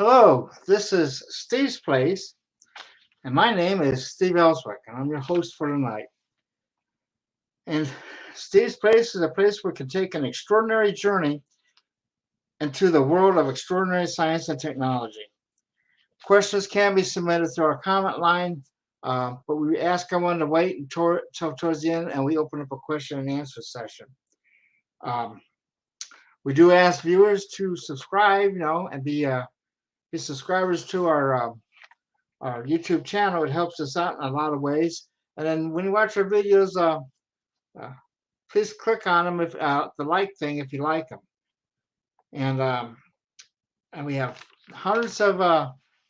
Hello, this is Steve's Place, and my name is Steve Ellswick, and I'm your host for tonight. And Steve's Place is a place where we can take an extraordinary journey into the world of extraordinary science and technology. Questions can be submitted through our comment line, but we ask everyone to wait until towards the end, and we open up a question and answer session. We do ask viewers to subscribe, and be subscribers to our YouTube channel. It helps us out in a lot of ways. And then when you watch our videos, please click on them if the like thing if you like them. And we have hundreds of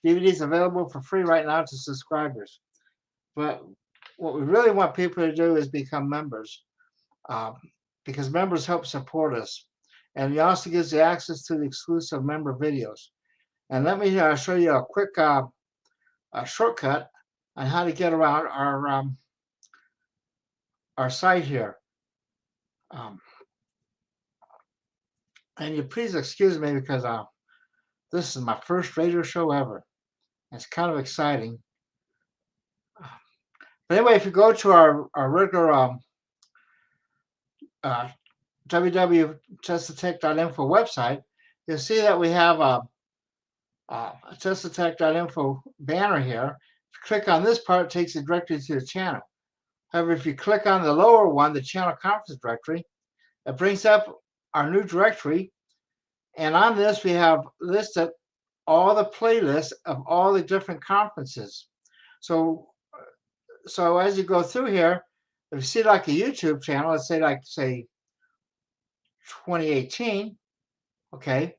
DVDs available for free right now to subscribers. But what we really want people to do is become members, because members help support us, and it also gives you access to the exclusive member videos. And let me show you a quick shortcut on how to get around our site here. And you please excuse me because this is my first radio show ever. It's kind of exciting. But anyway, if you go to our regular www.testtech.info website, you'll see that we have a testtech.info banner here. If you click on this part, it takes you directly to the channel. However, if you click on the lower one, the channel conference directory, it brings up our new directory. And on this, we have listed all the playlists of all the different conferences. So as you go through here, if you see like a YouTube channel, let's say 2018, okay,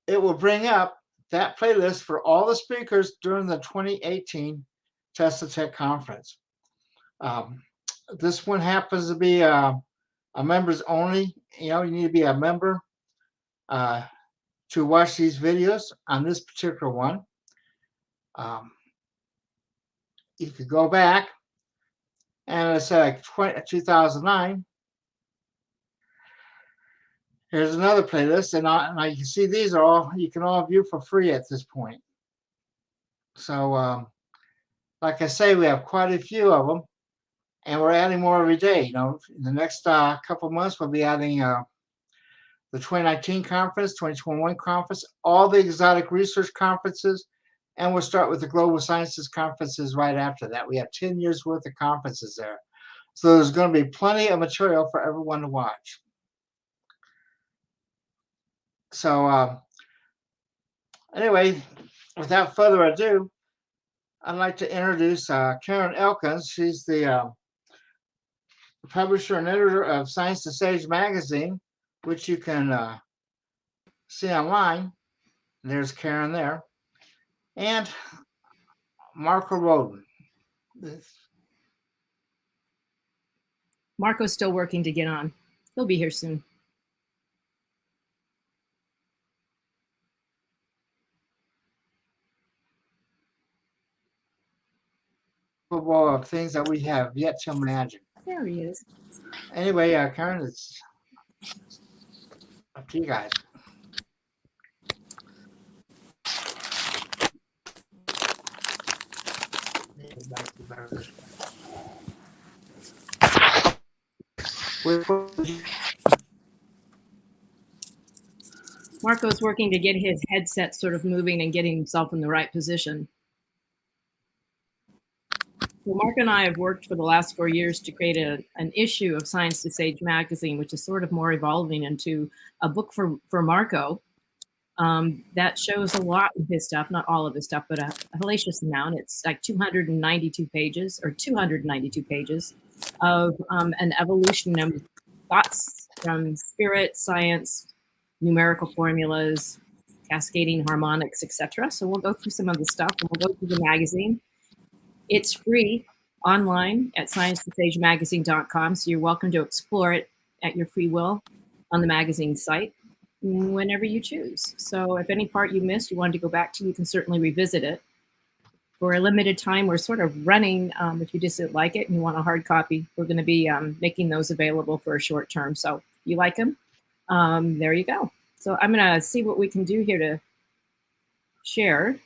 it will bring up that playlist for all the speakers during the 2018 Tech conference. This one happens to be a members only. You need to be a member to watch these videos on this particular one. You could go back, and it's like 2009. Here's another playlist, and you can see these are all you can all view for free at this point. So, like I say, we have quite a few of them, and we're adding more every day. In the next couple of months, we'll be adding the 2019 conference, 2021 conference, all the exotic research conferences, and we'll start with the global sciences conferences right after that. We have 10 years worth of conferences there. So there's going to be plenty of material for everyone to watch. So anyway, without further ado, I'd like to introduce Karen Elkins. She's the publisher and editor of Science to Sage magazine, which you can see online. There's Karen there. And Marko Rodin. Marco's still working to get on. He'll be here soon. Of things that we have yet to imagine. There he is. Anyway, Karen, it's up to you guys. Marco's working to get his headset sort of moving and getting himself in the right position. Well, Mark and I have worked for the last 4 years to create an issue of Science to Sage magazine, which is sort of more evolving into a book for Marko that shows a lot of his stuff, not all of his stuff, but a hellacious amount. It's like 292 pages of an evolution of thoughts from spirit, science, numerical formulas, cascading harmonics, etc. So we'll go through some of the stuff, and we'll go through the magazine. It's free online at sciencetosagemagazine.com, so you're welcome to explore it at your free will on the magazine site whenever you choose. So if any part you missed, you wanted to go back to, you can certainly revisit it. For a limited time, we're sort of running, if you just didn't like it and you want a hard copy, we're going to be making those available for a short term. So if you like them, there you go. So I'm going to see what we can do here to share.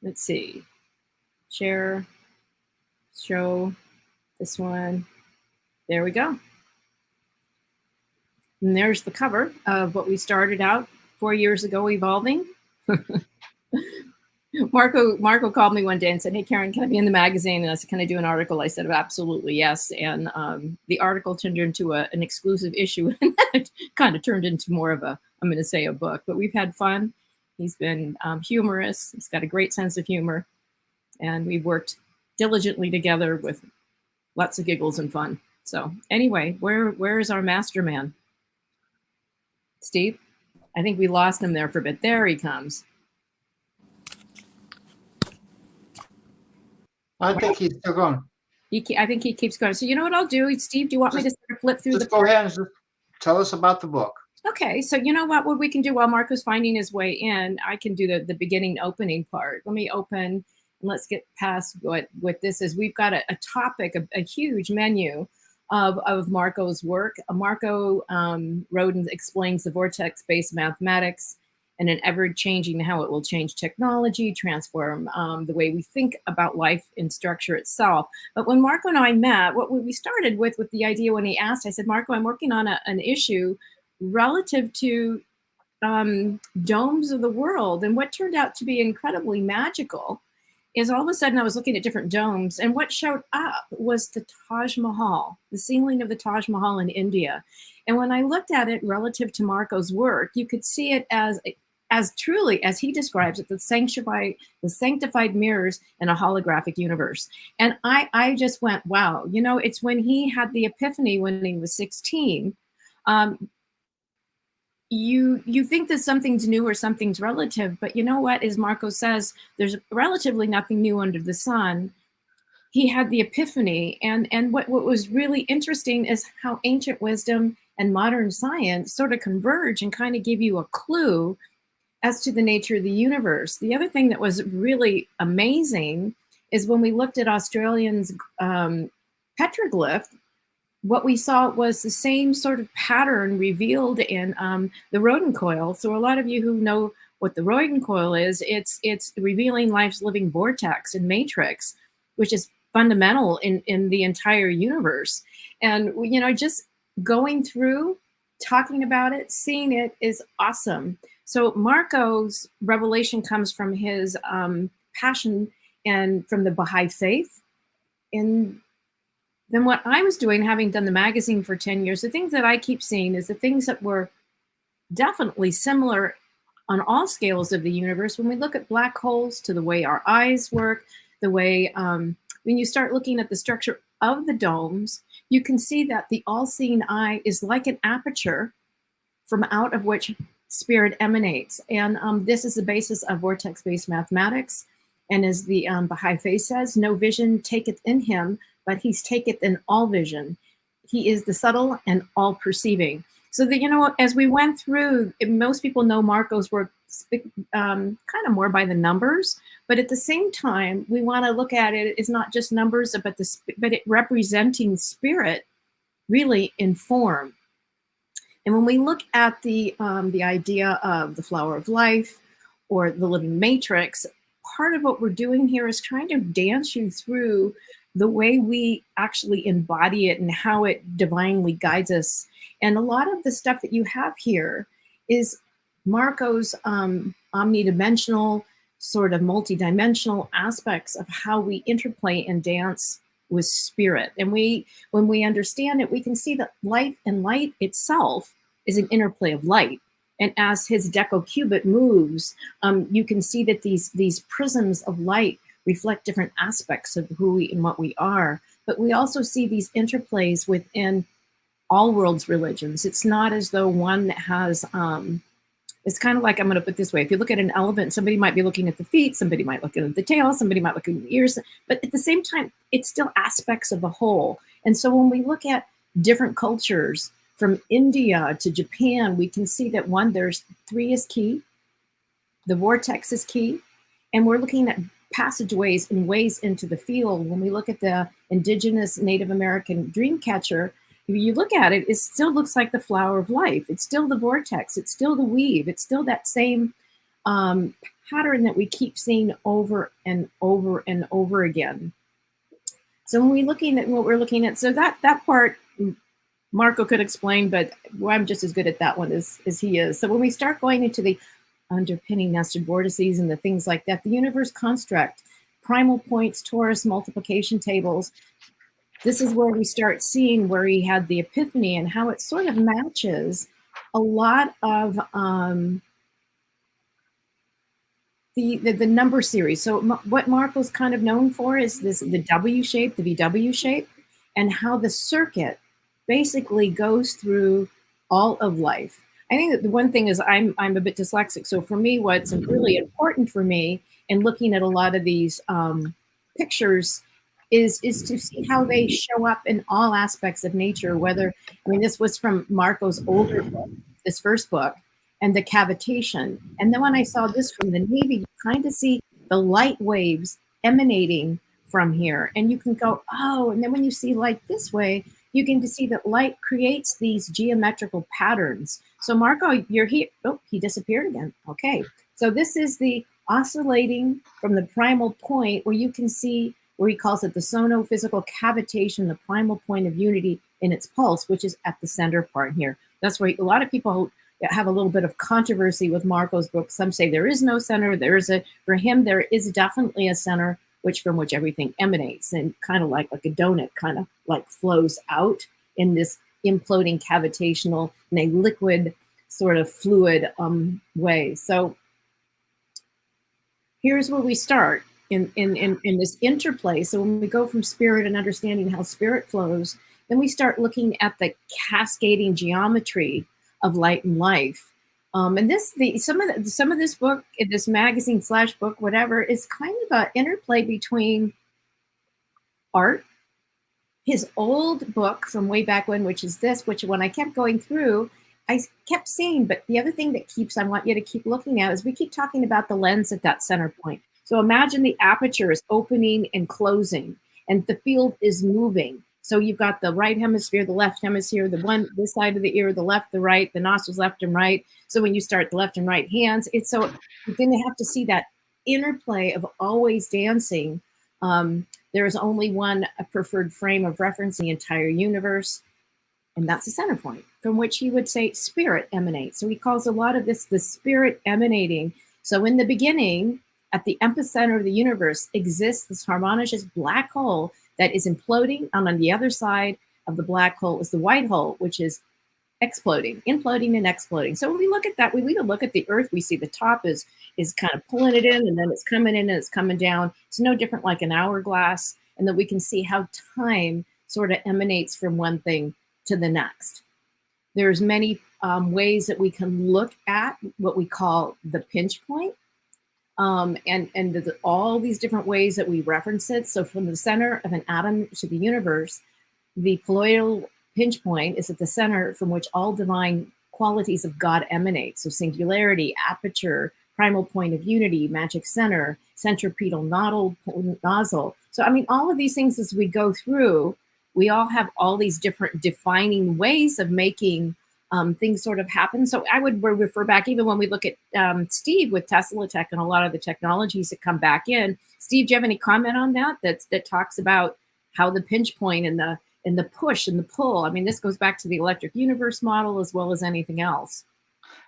Let's see. Share, show this one. There we go. And there's the cover of what we started out 4 years ago evolving. Marko called me one day and said, "Hey, Karen, can I be in the magazine?" And I said, "Can I do an article?" I said, "Absolutely, yes." And the article turned into an exclusive issue, and it kind of turned into more of a, I'm going to say, a book. But we've had fun. He's been humorous. He's got a great sense of humor. And we've worked diligently together with lots of giggles and fun. So anyway, where is our master man? Steve? I think we lost him there for a bit. There he comes. I think he's still going. I think he keeps going. So you know what I'll do, Steve? Do you want me to sort of flip through Just go ahead and tell us about the book. Okay, so you know what we can do while Marko's finding his way in, I can do the beginning opening part. Let me open and let's get past what this is. We've got a topic, a huge menu of Marko's work. Marko Rodin explains the vortex-based mathematics and an ever-changing how it will change technology, transform the way we think about life and structure itself. But when Marko and I met, what we started with the idea when he asked, I said, "Marko, I'm working on an issue relative to domes of the world." And what turned out to be incredibly magical is all of a sudden I was looking at different domes, and what showed up was the Taj Mahal, the ceiling of the Taj Mahal in India. And when I looked at it relative to Marko's work, you could see it as truly, as he describes it, the sanctified mirrors in a holographic universe. And I just went, wow, you know, it's when he had the epiphany when he was 16. You think that something's new or something's relative, but you know what, as Marko says, there's relatively nothing new under the sun. He had the epiphany, and what was really interesting is how ancient wisdom and modern science sort of converge and kind of give you a clue as to the nature of the universe. The other thing that was really amazing is when we looked at Australians' petroglyph, what we saw was the same sort of pattern revealed in the Rodent Coil. So a lot of you who know what the Rodent Coil is, it's revealing life's living vortex and matrix, which is fundamental in the entire universe. And, you know, just going through, talking about it, seeing it is awesome. So Marko's revelation comes from his passion and from the Baha'i faith. And then what I was doing, having done the magazine for 10 years, the things that I keep seeing is the things that were definitely similar on all scales of the universe. When we look at black holes, to the way our eyes work, the way, when you start looking at the structure of the domes, you can see that the all-seeing eye is like an aperture from out of which spirit emanates. And this is the basis of vortex-based mathematics. And as the Baha'i faith says, no vision taketh in him, but he's taketh in all vision. He is the subtle and all perceiving. So that, you know, as we went through, most people know Marko's work kind of more by the numbers, but at the same time, we want to look at it as not just numbers, but it representing spirit really in form. And when we look at the idea of the flower of life or the living matrix, part of what we're doing here is trying to dance you through the way we actually embody it and how it divinely guides us. And a lot of the stuff that you have here is Marko's omnidimensional, sort of multidimensional aspects of how we interplay and dance with spirit. And when we understand it, we can see that light and light itself is an interplay of light. And as his decocubit moves, you can see that these prisms of light reflect different aspects of who we and what we are. But we also see these interplays within all world's religions. It's not as though one has, it's kind of like, I'm going to put it this way. If you look at an elephant, somebody might be looking at the feet, somebody might look at the tail, somebody might look at the ears, but at the same time, it's still aspects of the whole. And so when we look at different cultures, from India to Japan, we can see that there's 3 is key, the vortex is key, and we're looking at passageways and ways into the field. When we look at the indigenous Native American dream catcher, if you look at it, it still looks like the flower of life. It's still the vortex. It's still the weave. It's still that same pattern that we keep seeing over and over and over again. So when we're looking at what we're looking at, so that part Marko could explain, but I'm just as good at that one as he is. So when we start going into the underpinning nested vortices and the things like that, the universe construct, primal points, torus, multiplication tables, this is where we start seeing where he had the epiphany and how it sort of matches a lot of the number series. So what Marko's kind of known for is the W shape, the VW shape, and how the circuit basically goes through all of life. I think that the one thing is I'm a bit dyslexic. So for me, what's really important for me in looking at a lot of these pictures is to see how they show up in all aspects of nature. Whether, I mean, this was from Marko's older book, this first book, and the cavitation. And then when I saw this from the Navy, you kind of see the light waves emanating from here. And you can go, oh, and then when you see light this way, you can see that light creates these geometrical patterns. So Marko, you're here. Oh, he disappeared again. Okay. So this is the oscillating from the primal point where you can see where he calls it the sonophysical cavitation, the primal point of unity in its pulse, which is at the center part here. That's where a lot of people have a little bit of controversy with Marko's book. Some say there is no center. For him, there is definitely a center from which everything emanates, and kind of like a donut kind of like flows out in this imploding cavitational in a liquid sort of fluid way. So here's where we start in this interplay. So when we go from spirit and understanding how spirit flows, then we start looking at the cascading geometry of light and life. And some of this book, this magazine / book, whatever, is kind of an interplay between art, his old book from way back when, which is this, which when I kept going through, I kept seeing, but the other thing that I want you to keep looking at is we keep talking about the lens at that center point. So imagine the aperture is opening and closing, and the field is moving. So you've got the right hemisphere, the left hemisphere, this side of the ear, the left, the right, the nostrils left and right. So when you start the left and right hands, you're going to have to see that interplay of always dancing. There is only one preferred frame of reference in the entire universe, and that's the center point from which he would say spirit emanates. So he calls a lot of this the spirit emanating. So in the beginning, at the epicenter of the universe exists this harmonious black hole that is imploding, and on the other side of the black hole is the white hole, which is exploding, imploding and exploding. So when we look at that, we look at the Earth, we see the top is kind of pulling it in, and then it's coming in and it's coming down. It's no different like an hourglass, and then we can see how time sort of emanates from one thing to the next. There's many ways that we can look at what we call the pinch point. And all these different ways that we reference it. So from the center of an atom to the universe, the colloidal pinch point is at the center from which all divine qualities of God emanate. So singularity, aperture, primal point of unity, magic center, centripetal nozzle. So, I mean, all of these things as we go through, we all have all these different defining ways of making things sort of happen. So I would refer back, even when we look at Steve with Tesla Tech and a lot of the technologies that come back in. Steve, do you have any comment on that talks about how the pinch point and the push and the pull? I mean, this goes back to the electric universe model as well as anything else.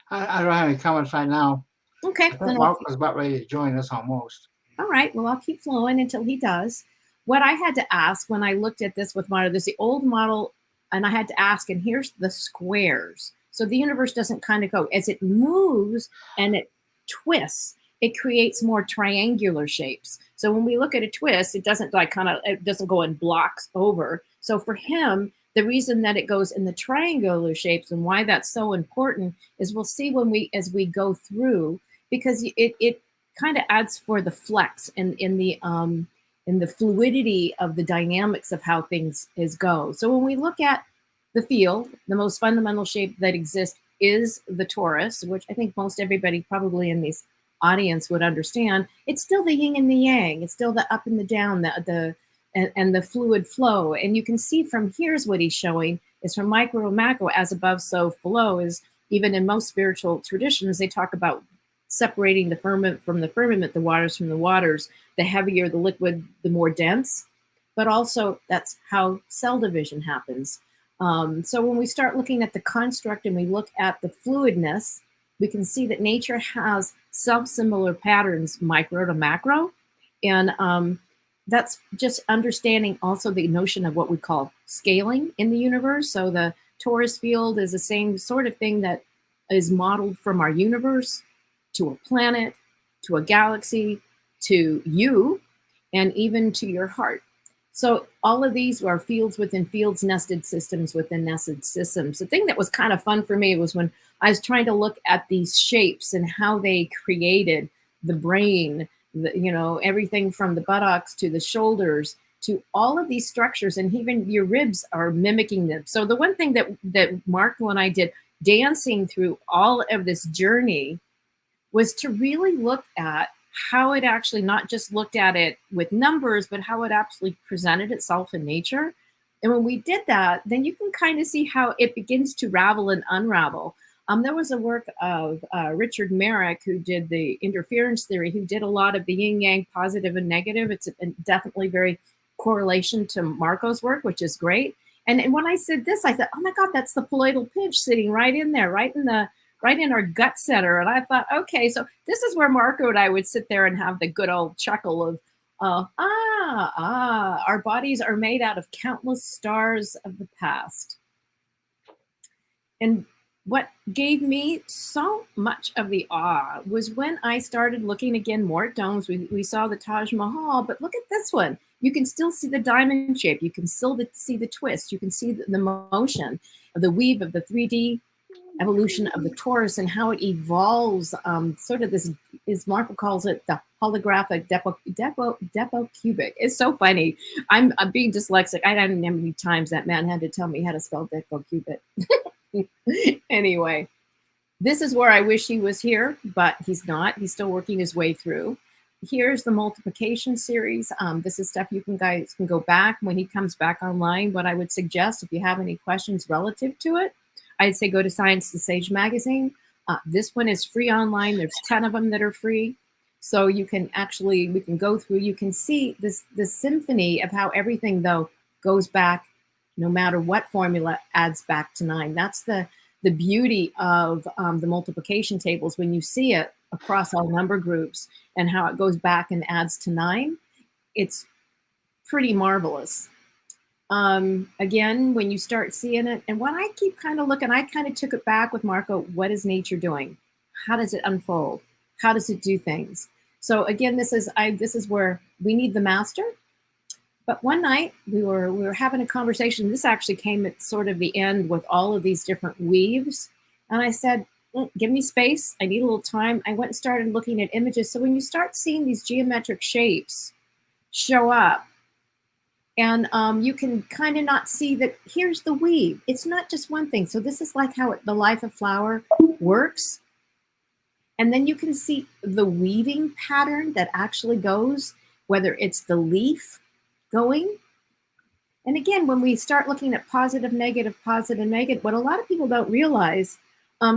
I don't have any comments right now. Okay. I think Mark was about ready to join us almost. All right. Well, I'll keep flowing until he does. What I had to ask when I looked at this with model, there's the old model, and I had to ask, and here's the squares. So the universe doesn't kind of go, as it moves and it twists, it creates more triangular shapes. So when we look at a twist, it doesn't it doesn't go in blocks over. So for him, the reason that it goes in the triangular shapes and why that's so important is we'll see as we go through, because it kind of adds for the flex in the fluidity of the dynamics of how things go. So when we look at the field, the most fundamental shape that exists is the torus, which I think most everybody probably in this audience would understand. It's still the yin and the yang. It's still the up and the down, and the fluid flow. And you can see from here's what he's showing is from micro to macro, as above, so below, is even in most spiritual traditions, they talk about separating the firmament from the firmament, the waters from the waters. The heavier the liquid, the more dense. But also, that's how cell division happens. So when we start looking at the construct and we look at the fluidness, we can see that nature has self-similar patterns, micro to macro. And that's just understanding also the notion of what we call scaling in the universe. So the torus field is the same sort of thing that is modeled from our universe to a planet, to a galaxy, to you, and even to your heart. So all of these are fields within fields, nested systems within nested systems. The thing that was kind of fun for me was when I was trying to look at these shapes and how they created the brain, everything from the buttocks to the shoulders to all of these structures, and even your ribs are mimicking them. So the one thing that Marko and I did dancing through all of this journey was to really look at how it actually not just looked at it with numbers, but how it actually presented itself in nature. And when we did that, then you can kind of see how it begins to ravel and unravel. There was a work of Richard Merrick, who did the interference theory, who did a lot of the yin-yang, positive and negative. It's definitely very correlation to Marko's work, which is great. And when I said this, I thought, oh my God, that's the palatal pitch sitting right in there, right in our gut center. And I thought, okay, so this is where Marko and I would sit there and have the good old chuckle of, our bodies are made out of countless stars of the past. And what gave me so much of the awe was when I started looking again more at domes. We saw the Taj Mahal, but look at this one. You can still see the diamond shape. You can still see the twist. You can see the motion of the weave of the 3D evolution of the torus and how it evolves, sort of this, as Marko calls it, the holographic depo-cubic. It's so funny. I'm being dyslexic. I don't know how many times that man had to tell me how to spell depo-cubic. Anyway, this is where I wish he was here, but he's not. He's still working his way through. Here's the multiplication series. This is stuff you guys can go back when he comes back online. What I would suggest, if you have any questions relative to it, I'd say go to Science to Sage magazine. This one is free online. There's 10 of them that are free. So you can actually, we can go through, you can see this symphony of how everything, though, goes back, no matter what formula adds back to 9. That's the beauty of the multiplication tables. When you see it across all number groups and how it goes back and adds to 9, it's pretty marvelous. Again, when you start seeing it, and when I keep kind of looking, I kind of took it back with Marko. What is nature doing? How does it unfold? How does it do things? So again, this is where we need the master. But one night we were having a conversation. This actually came at sort of the end with all of these different weaves. And I said, give me space. I need a little time. I went and started looking at images. So when you start seeing these geometric shapes show up, and you can kind of not see that here's the weave. It's not just one thing. So this is like how the life of flower works. And then you can see the weaving pattern that actually goes, whether it's the leaf going. And again, when we start looking at positive, negative, what a lot of people don't realize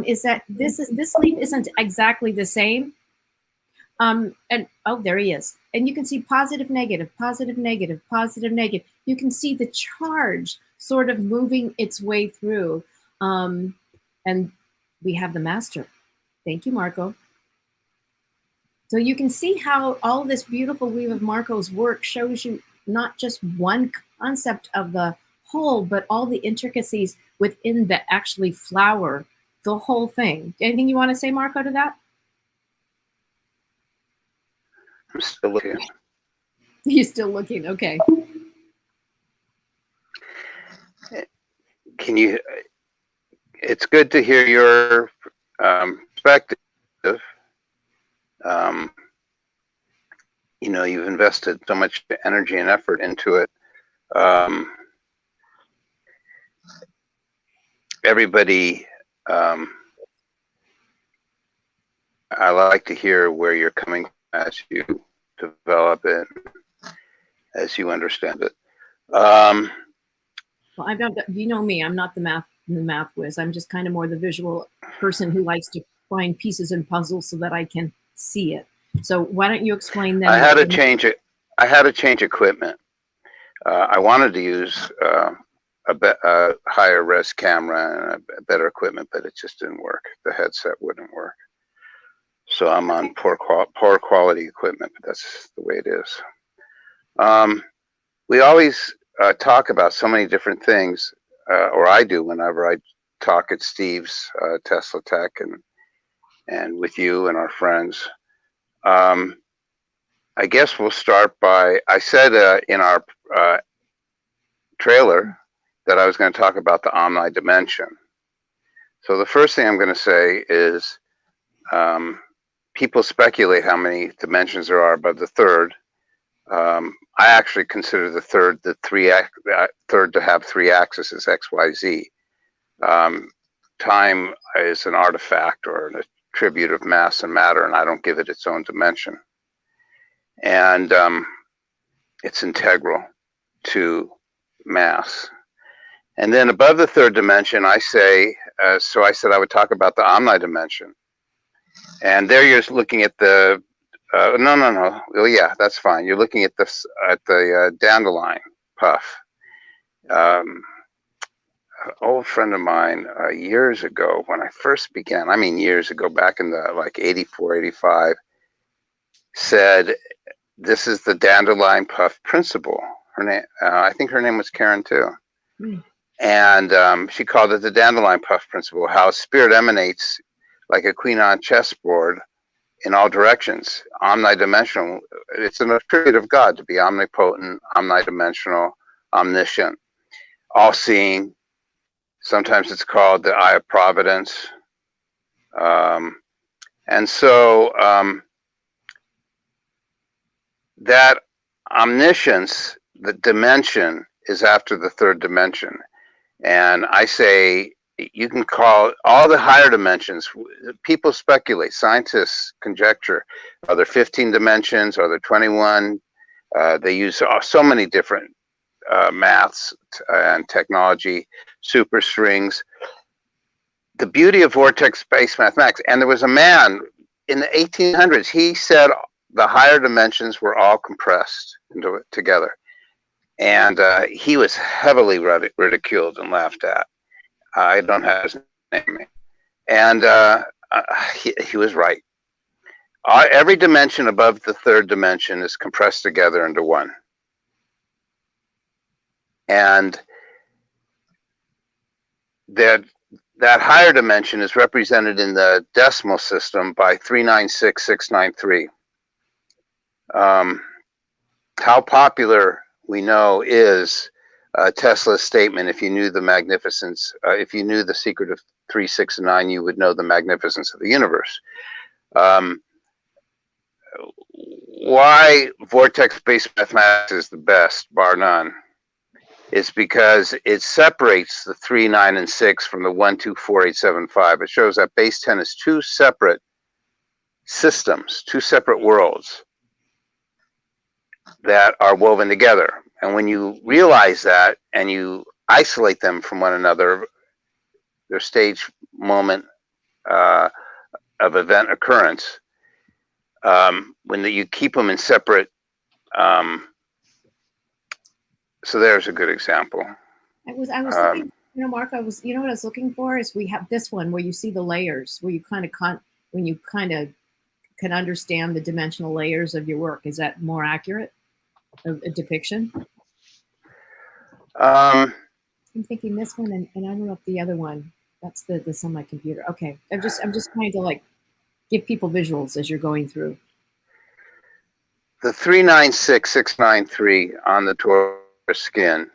is that this leaf isn't exactly the same. And oh, there he is. And you can see positive, negative, positive, negative, positive, negative. You can see the charge sort of moving its way through. And we have the master. Thank you, Marko. So you can see how all this beautiful weave of Marko's work shows you not just one concept of the whole, but all the intricacies within the actually flower, the whole thing. Anything you want to say, Marko, to that? I'm still looking. You're still looking, okay. Can you, it's good to hear your perspective. You know, you've invested so much energy and effort into it. Everybody, I like to hear where you're coming as you develop it, as you understand it. Well, I don't. You know me. I'm not the math whiz. I'm just kind of more the visual person who likes to find pieces and puzzles so that I can see it. So why don't you explain then? I had to change it. I had to change equipment. I wanted to use a higher res camera and a better equipment, but it just didn't work. The headset wouldn't work. So I'm on poor quality equipment, but that's the way it is. We always talk about so many different things, or I do whenever I talk at Steve's Tesla Tech and with you and our friends. I guess we'll start by, I said in our trailer that I was going to talk about the Omni Dimension. So the first thing I'm going to say is people speculate how many dimensions there are above the third. I actually consider the third to have three axes, X, Y, Z. Time is an artifact or an attribute of mass and matter, and I don't give it its own dimension. And it's integral to mass. And then above the third dimension, I say, so I said I would talk about the Omni Dimension. And there you're looking at the, no. Well, yeah, that's fine. You're looking at this at the Dandelion puff. An old friend of mine years ago, when I first began, I mean years ago, back in the like 84, 85, said, this is the Dandelion puff principle. Her name, I think her name was Karen too. And she called it the Dandelion puff principle, how spirit emanates like a queen on chessboard in all directions, omnidimensional. It's an attribute of God to be omnipotent, omnidimensional, omniscient, all-seeing. Sometimes it's called the eye of providence. And so that omniscience, the dimension, is after the third dimension. And I say, you can call all the higher dimensions, people speculate, scientists conjecture, are there 15 dimensions, are there 21? They use so many different maths and technology, superstrings. The beauty of vortex-based mathematics, and there was a man in the 1800s, he said the higher dimensions were all compressed together. And he was heavily ridiculed and laughed at. I don't have his name. And he was right. Every dimension above the third dimension is compressed together into one. And that higher dimension is represented in the decimal system by 396693. How popular we know is Tesla's statement, if you knew the magnificence, if you knew the secret of 3, 6, and 9, you would know the magnificence of the universe. Why vortex-based mathematics is the best, bar none, is because it separates the 3, 9, and 6 from the 1, 2, 4, 8, 7, 5. It shows that base 10 is two separate systems, two separate worlds that are woven together. And when you realize that and you isolate them from one another, their stage moment of event occurrence, when you keep them in separate, so there's a good example. I was looking, Mark, what I was looking for is we have this one where you see the layers, where you kind of can understand the dimensional layers of your work. Is that more accurate, a depiction? I'm thinking this one, and I don't know if the other one. That's this on my computer. Okay, I'm just trying to like give people visuals as you're going through. The 396693 on the torus skin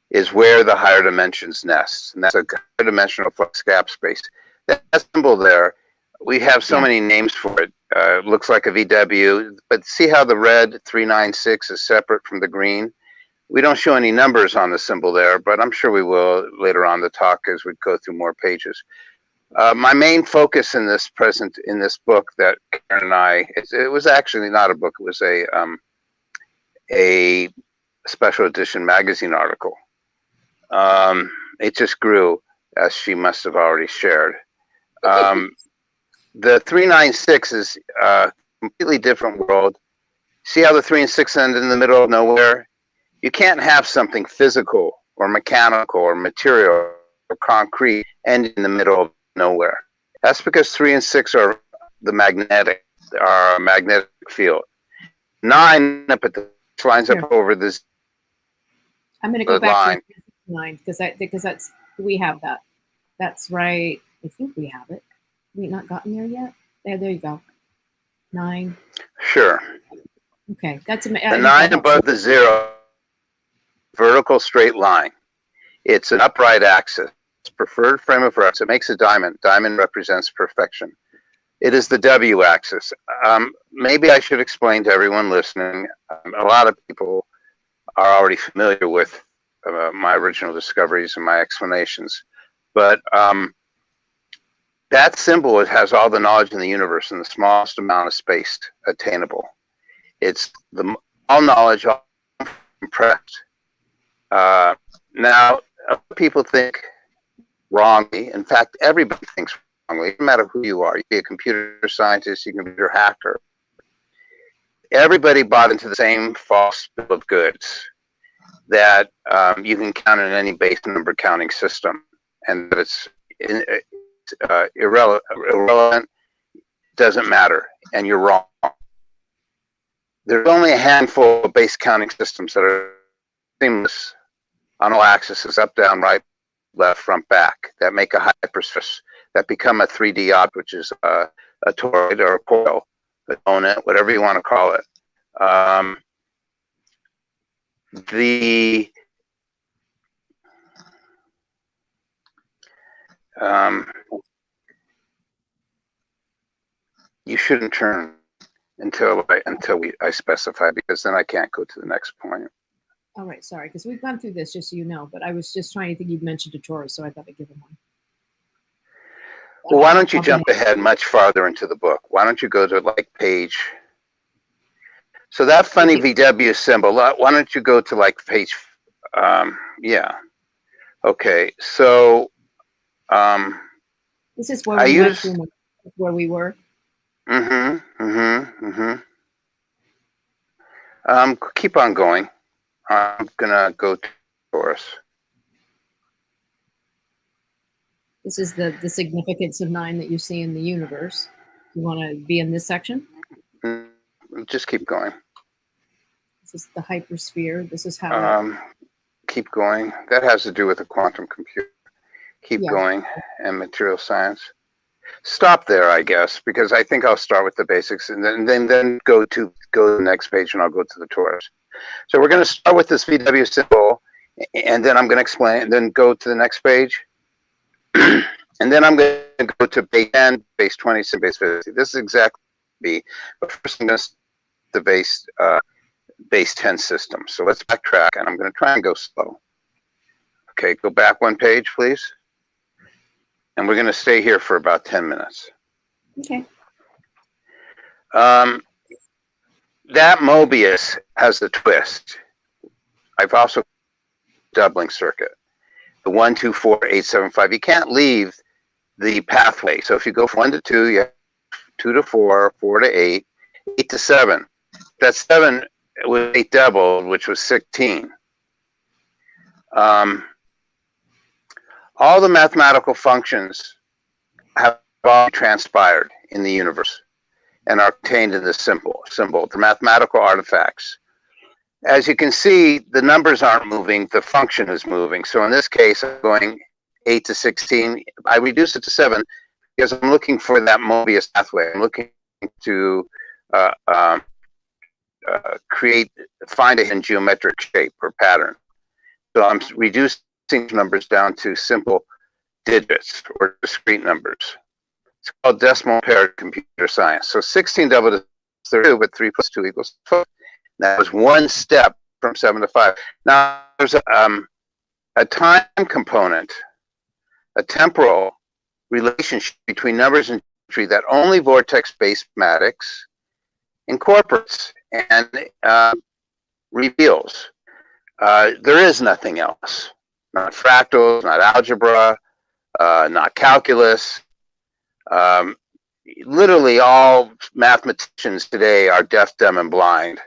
is where the higher dimensions nest, and that's a higher dimensional flux gap space. That symbol there, we have so many names for it. Looks like a VW, but see how the red 396 is separate from the green? We don't show any numbers on the symbol there, but I'm sure we will later on the talk as we go through more pages. My main focus in this book that Karen and I, it was actually not a book, it was a special edition magazine article. It just grew, as she must have already shared. the 396 is a completely different world. See how the 3 and 6 end in the middle of nowhere? You can't have something physical or mechanical or material or concrete end in the middle of nowhere. That's because 3 and 6 are the magnetic field. 9 up at the lines up over this. I'm going to go back to 9 because that's we have that. That's right. I think we have it. We not gotten there yet. There you go. 9. Sure. Okay, that's the 9 above the 0. Vertical straight line. It's an upright axis. It's preferred frame of reference. It makes a diamond. Diamond represents perfection. It is the W axis. Maybe I should explain to everyone listening. A lot of people are already familiar with my original discoveries and my explanations. But that symbol, it has all the knowledge in the universe in the smallest amount of space attainable. It's all knowledge, all compressed. Now, people think wrongly. In fact, everybody thinks wrongly, no matter who you are. You can be a computer scientist, you can be a hacker. Everybody bought into the same false bill of goods that you can count in any base number counting system, and that it's irrelevant, doesn't matter, and you're wrong. There's only a handful of base counting systems that are seamless on all axes, up, down, right, left, front, back, that make a hypersurface, that become a 3D object, which is a toroid or a coil, a donut, whatever you want to call it. You shouldn't turn until I specify, because then I can't go to the next point. All right, sorry, because we've gone through this, just so you know, but I was just trying to think you'd mentioned a Torah, so I thought I'd give him one. Well, why don't you jump ahead much farther into the book? Why don't you go to like page? So that funny VW symbol, why don't you go to like page, yeah. Okay, so. This is where we went through, where we were. Keep on going. I'm gonna go to Taurus. This is the significance of 9 that you see in the universe. You want to be in this section? Just keep going. This is the hypersphere. This is how. Keep going. That has to do with the quantum computer. Keep going, and material science. Stop there, I guess, because I think I'll start with the basics, and then go to the next page, and I'll go to the Taurus. So we're going to start with this VW symbol, and then I'm going to explain, and then go to the next page, and then I'm going to go to base 10, base 20, and base 50. This is exactly B, but first I'm going to the base 10 system. So let's backtrack, and I'm going to try and go slow. Okay, go back one page, please. And we're going to stay here for about 10 minutes. Okay. That Mobius has the twist. I've also doubling circuit. The 1, 2, 4, 8, 7, 5. You can't leave the pathway. So if you go from 1 to 2, you have 2 to 4, 4 to 8, 8 to 7. That 7 was 8 doubled, which was 16. All the mathematical functions have all transpired in the universe and are contained in this symbol, the mathematical artifacts. As you can see, the numbers aren't moving, the function is moving. So in this case, I'm going 8 to 16. I reduce it to 7 because I'm looking for that Mobius pathway. I'm looking to find a geometric shape or pattern. So I'm reducing numbers down to simple digits or discrete numbers. It's called decimal paired computer science. So 16 doubled is 32, but 3 plus 2 equals 4. That was one step from 7 to 5. Now there's a time component, a temporal relationship between numbers and geometry that only vortex-based mathematics incorporates and reveals. There is nothing else. Not fractals, not algebra, not calculus. literally all mathematicians today are deaf, dumb, and blind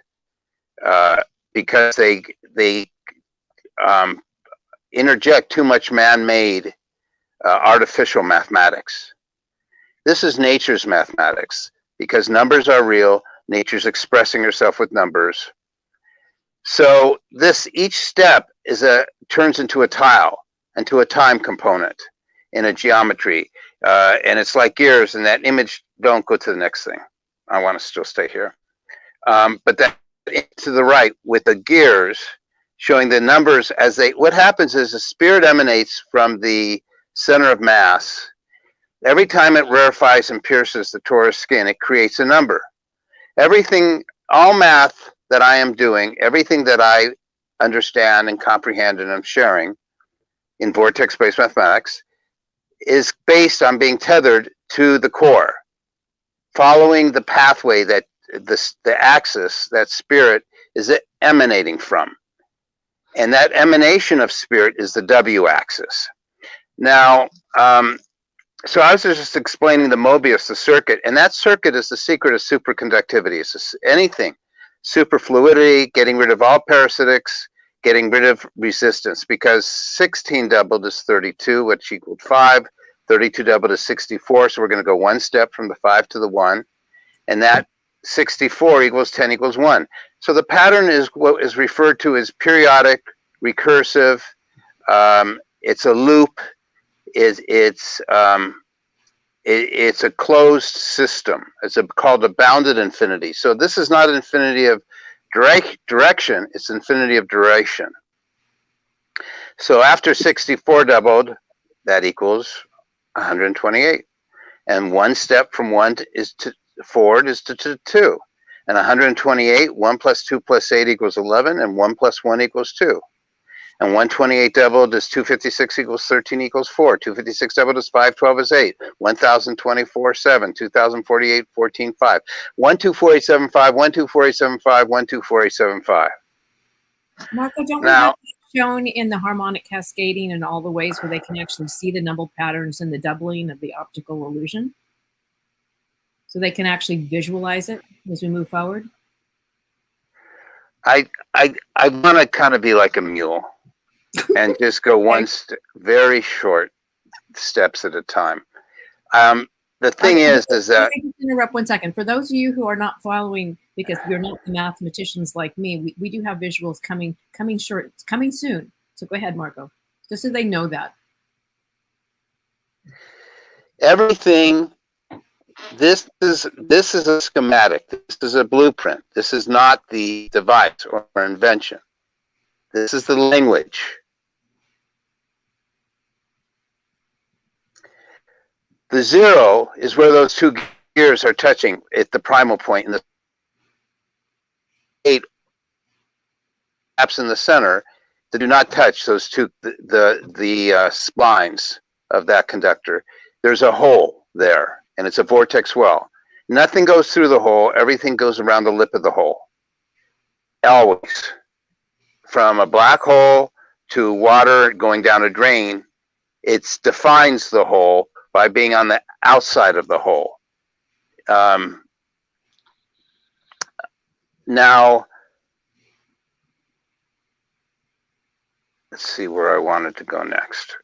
because they interject too much man-made artificial mathematics. This is nature's mathematics because numbers are real. Nature's expressing herself with numbers. So each step turns into a tile, into a time component in a geometry. And it's like gears, and that image, don't go to the next thing. I want to still stay here. But that to the right with the gears showing the numbers as what happens is the spirit emanates from the center of mass. Every time it rarefies and pierces the torus skin, it creates a number. Everything, all math that I am doing, everything that I understand and comprehend and I'm sharing in vortex-based mathematics is based on being tethered to the core, following the pathway that the axis that spirit is emanating from. And that emanation of spirit is the W axis. Now, so I was just explaining the Mobius, the circuit, and that circuit is the secret of superconductivity. It's just anything, superfluidity, getting rid of all parasitics, getting rid of resistance, because 16 doubled is 32, which equaled 5. 32 doubled is 64, so we're going to go one step from the 5 to the 1, and that 64 equals 10 equals 1. So the pattern is what is referred to as periodic, recursive. It's a loop. It's a closed system. It's called a bounded infinity. So this is not infinity of direction. It's infinity of duration. So after 64 doubled, that equals 128. And one step from 1 forward is to 2. And 128, 1 plus 2 plus 8 equals 11, and 1 plus 1 equals 2. And 128 doubled is 256 equals 13 equals 4. 256 doubled is 512 is 8. 1024 7. 2048 14 5. 124875 124875 124875. Marco, don't we have that shown in the harmonic cascading and all the ways where they can actually see the number patterns and the doubling of the optical illusion? So they can actually visualize it as we move forward? I want to kind of be like a mule and just go one very short steps at a time. The thing is that interrupt 1 second. For those of you who are not following, because you're not the mathematicians like me, we do have visuals coming soon. So go ahead, Marco, just so they know that. Everything. This is a schematic. This is a blueprint. This is not the device or invention. This is the language. The 0 is where those two gears are touching at the primal point, and the 8 gaps in the center that do not touch those two, the splines of that conductor. There's a hole there. And it's a vortex well. Nothing goes through the hole. Everything goes around the lip of the hole. Always. From a black hole to water going down a drain, it defines the hole by being on the outside of the hole. Now, let's see where I wanted to go next.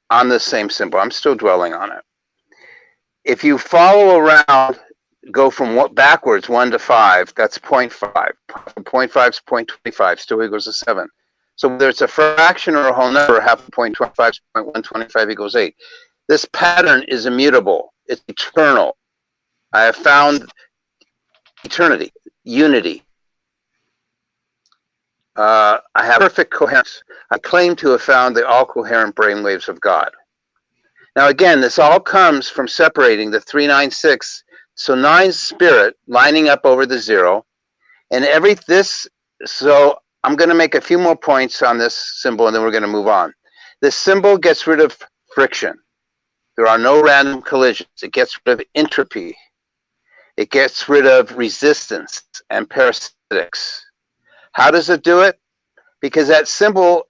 On the same symbol, I'm still dwelling on it. If you follow around, go from backwards 1 to 5, that's 0.5. 0.5 is 0.25, still equals a 7. So whether it's a fraction or a whole number, half of 0.25 is 0.125 equals 8. This pattern is immutable. It's eternal. I have found eternity, unity. I have perfect coherence. I claim to have found the all-coherent brainwaves of God. Now again, this all comes from separating the 396. So 9's spirit lining up over the 0, and so I'm going to make a few more points on this symbol, and then we're going to move on. This symbol gets rid of friction. There are no random collisions. It gets rid of entropy. It gets rid of resistance and parasitics. How does it do it? Because that symbol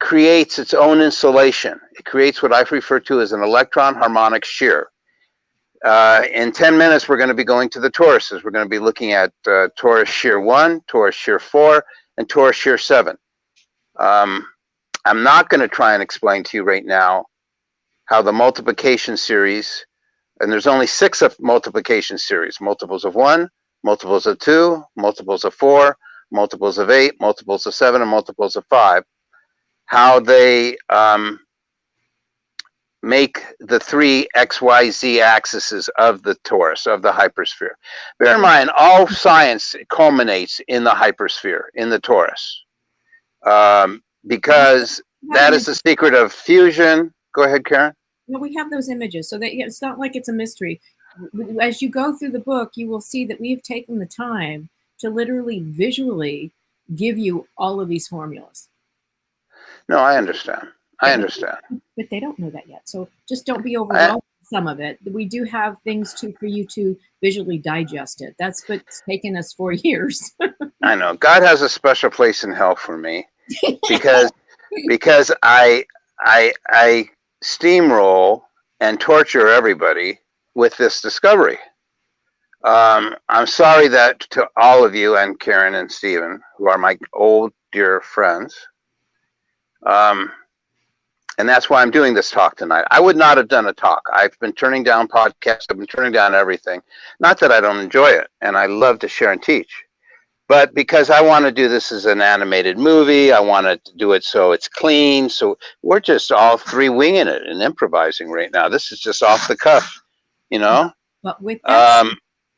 creates its own insulation. It creates what I refer to as an electron harmonic shear. in 10 minutes, we're going to be going to the toruses. We're going to be looking at torus shear 1, torus shear 4, and torus shear 7. I'm not going to try and explain to you right now how the multiplication series, and there's only 6 of multiplication series, multiples of 1, multiples of 2, multiples of 4, multiples of 8, multiples of 7, and multiples of 5, how they make the 3 XYZ axes of the torus, of the hypersphere. Bear in mind, all science culminates in the hypersphere, in the torus. Because that is the secret of fusion. Go ahead, Karen. No, we have those images, so that it's not like it's a mystery. As you go through the book, you will see that we have taken the time to literally visually give you all of these formulas. No, I understand. I understand. But they don't know that yet. So just don't be overwhelmed with some of it. We do have things for you to visually digest it. That's what's taken us 4 years. I know. God has a special place in hell for me because I steamroll and torture everybody with this discovery. I'm sorry that to all of you and Karen and Stephen, who are my old dear friends. And that's why I'm doing this talk tonight. I would not have done a talk. I've been turning down podcasts. I've been turning down everything. Not that I don't enjoy it, and I love to share and teach. But because I want to do this as an animated movie, I want to do it so it's clean. So we're just all 3 winging it and improvising right now. This is just off the cuff, you know? But with that,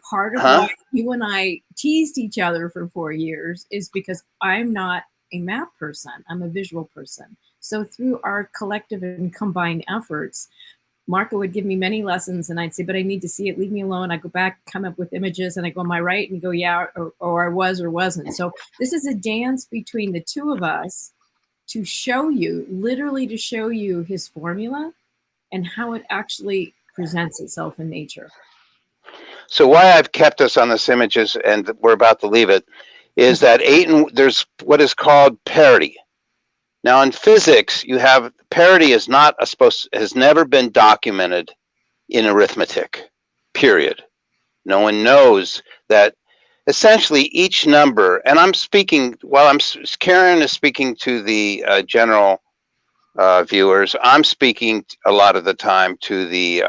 part of why you and I teased each other for 4 years is because I'm not a math person. I'm a visual person. So through our collective and combined efforts, Marko would give me many lessons and I'd say, but I need to see it, leave me alone. I go back, come up with images and I go, am I right? And you go, yeah, or I was or wasn't. So this is a dance between the 2 of us to show you, literally to show you his formula and how it actually presents itself in nature. So why I've kept us on this images, and we're about to leave it, is that there's what is called parity. Now in physics, you have parity is not has never been documented in arithmetic, period. No one knows that essentially each number, and I'm speaking, Karen is speaking to the general viewers, I'm speaking a lot of the time to the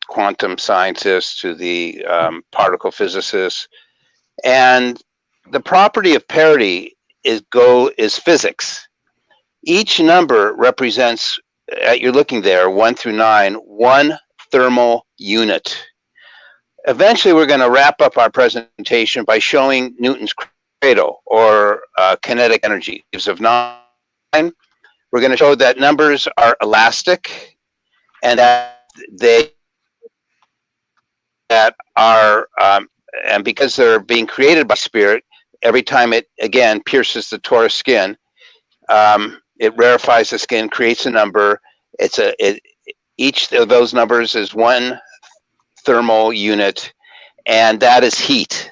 quantum scientists, to the particle physicists, and the property of parity is physics. Each number represents, you're looking there, 1 through 9, 1 thermal unit. Eventually, we're going to wrap up our presentation by showing Newton's cradle, or kinetic energy. Of 9, we're going to show that numbers are elastic, and that and because they're being created by spirit, every time it again pierces the torus skin, it rarefies the skin, creates a number. Each of those numbers is 1 thermal unit, and that is heat.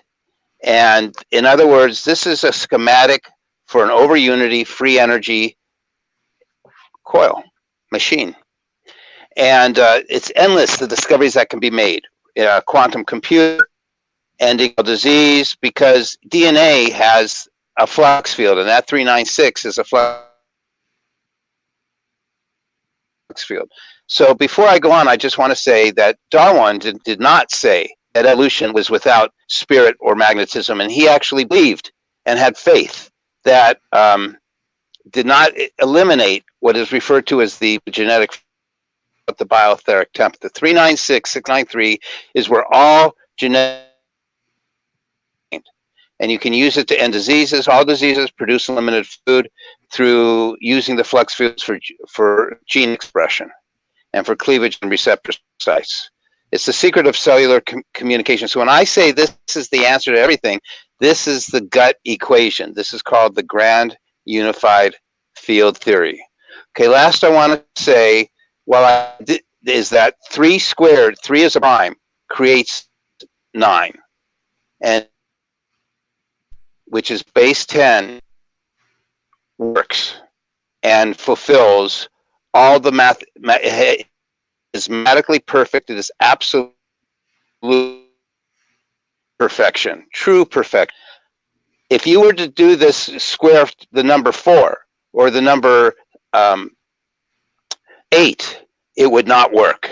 And in other words, this is a schematic for an over-unity free energy coil machine. And it's endless, the discoveries that can be made. Quantum computer, ending disease, because DNA has a flux field, and that 396 is a flux field. So before I go on, I just want to say that Darwin did not say that evolution was without spirit or magnetism, and he actually believed and had faith that did not eliminate what is referred to as the genetic, the bioetheric temp. The 396, 693 is where all genetic, and you can use it to end diseases. All diseases produce unlimited food through using the flux fields for gene expression and for cleavage and receptor sites. It's the secret of cellular communication. So when I say this is the answer to everything, this is the gut equation. This is called the grand unified field theory. Okay, last I want to say, is that 3 squared, 3 as a prime, creates 9. And which is base 10, works and fulfills all the math. It is mathematically perfect. It is absolutely perfection, true perfection. If you were to do this square the number 4 or the number 8, it would not work.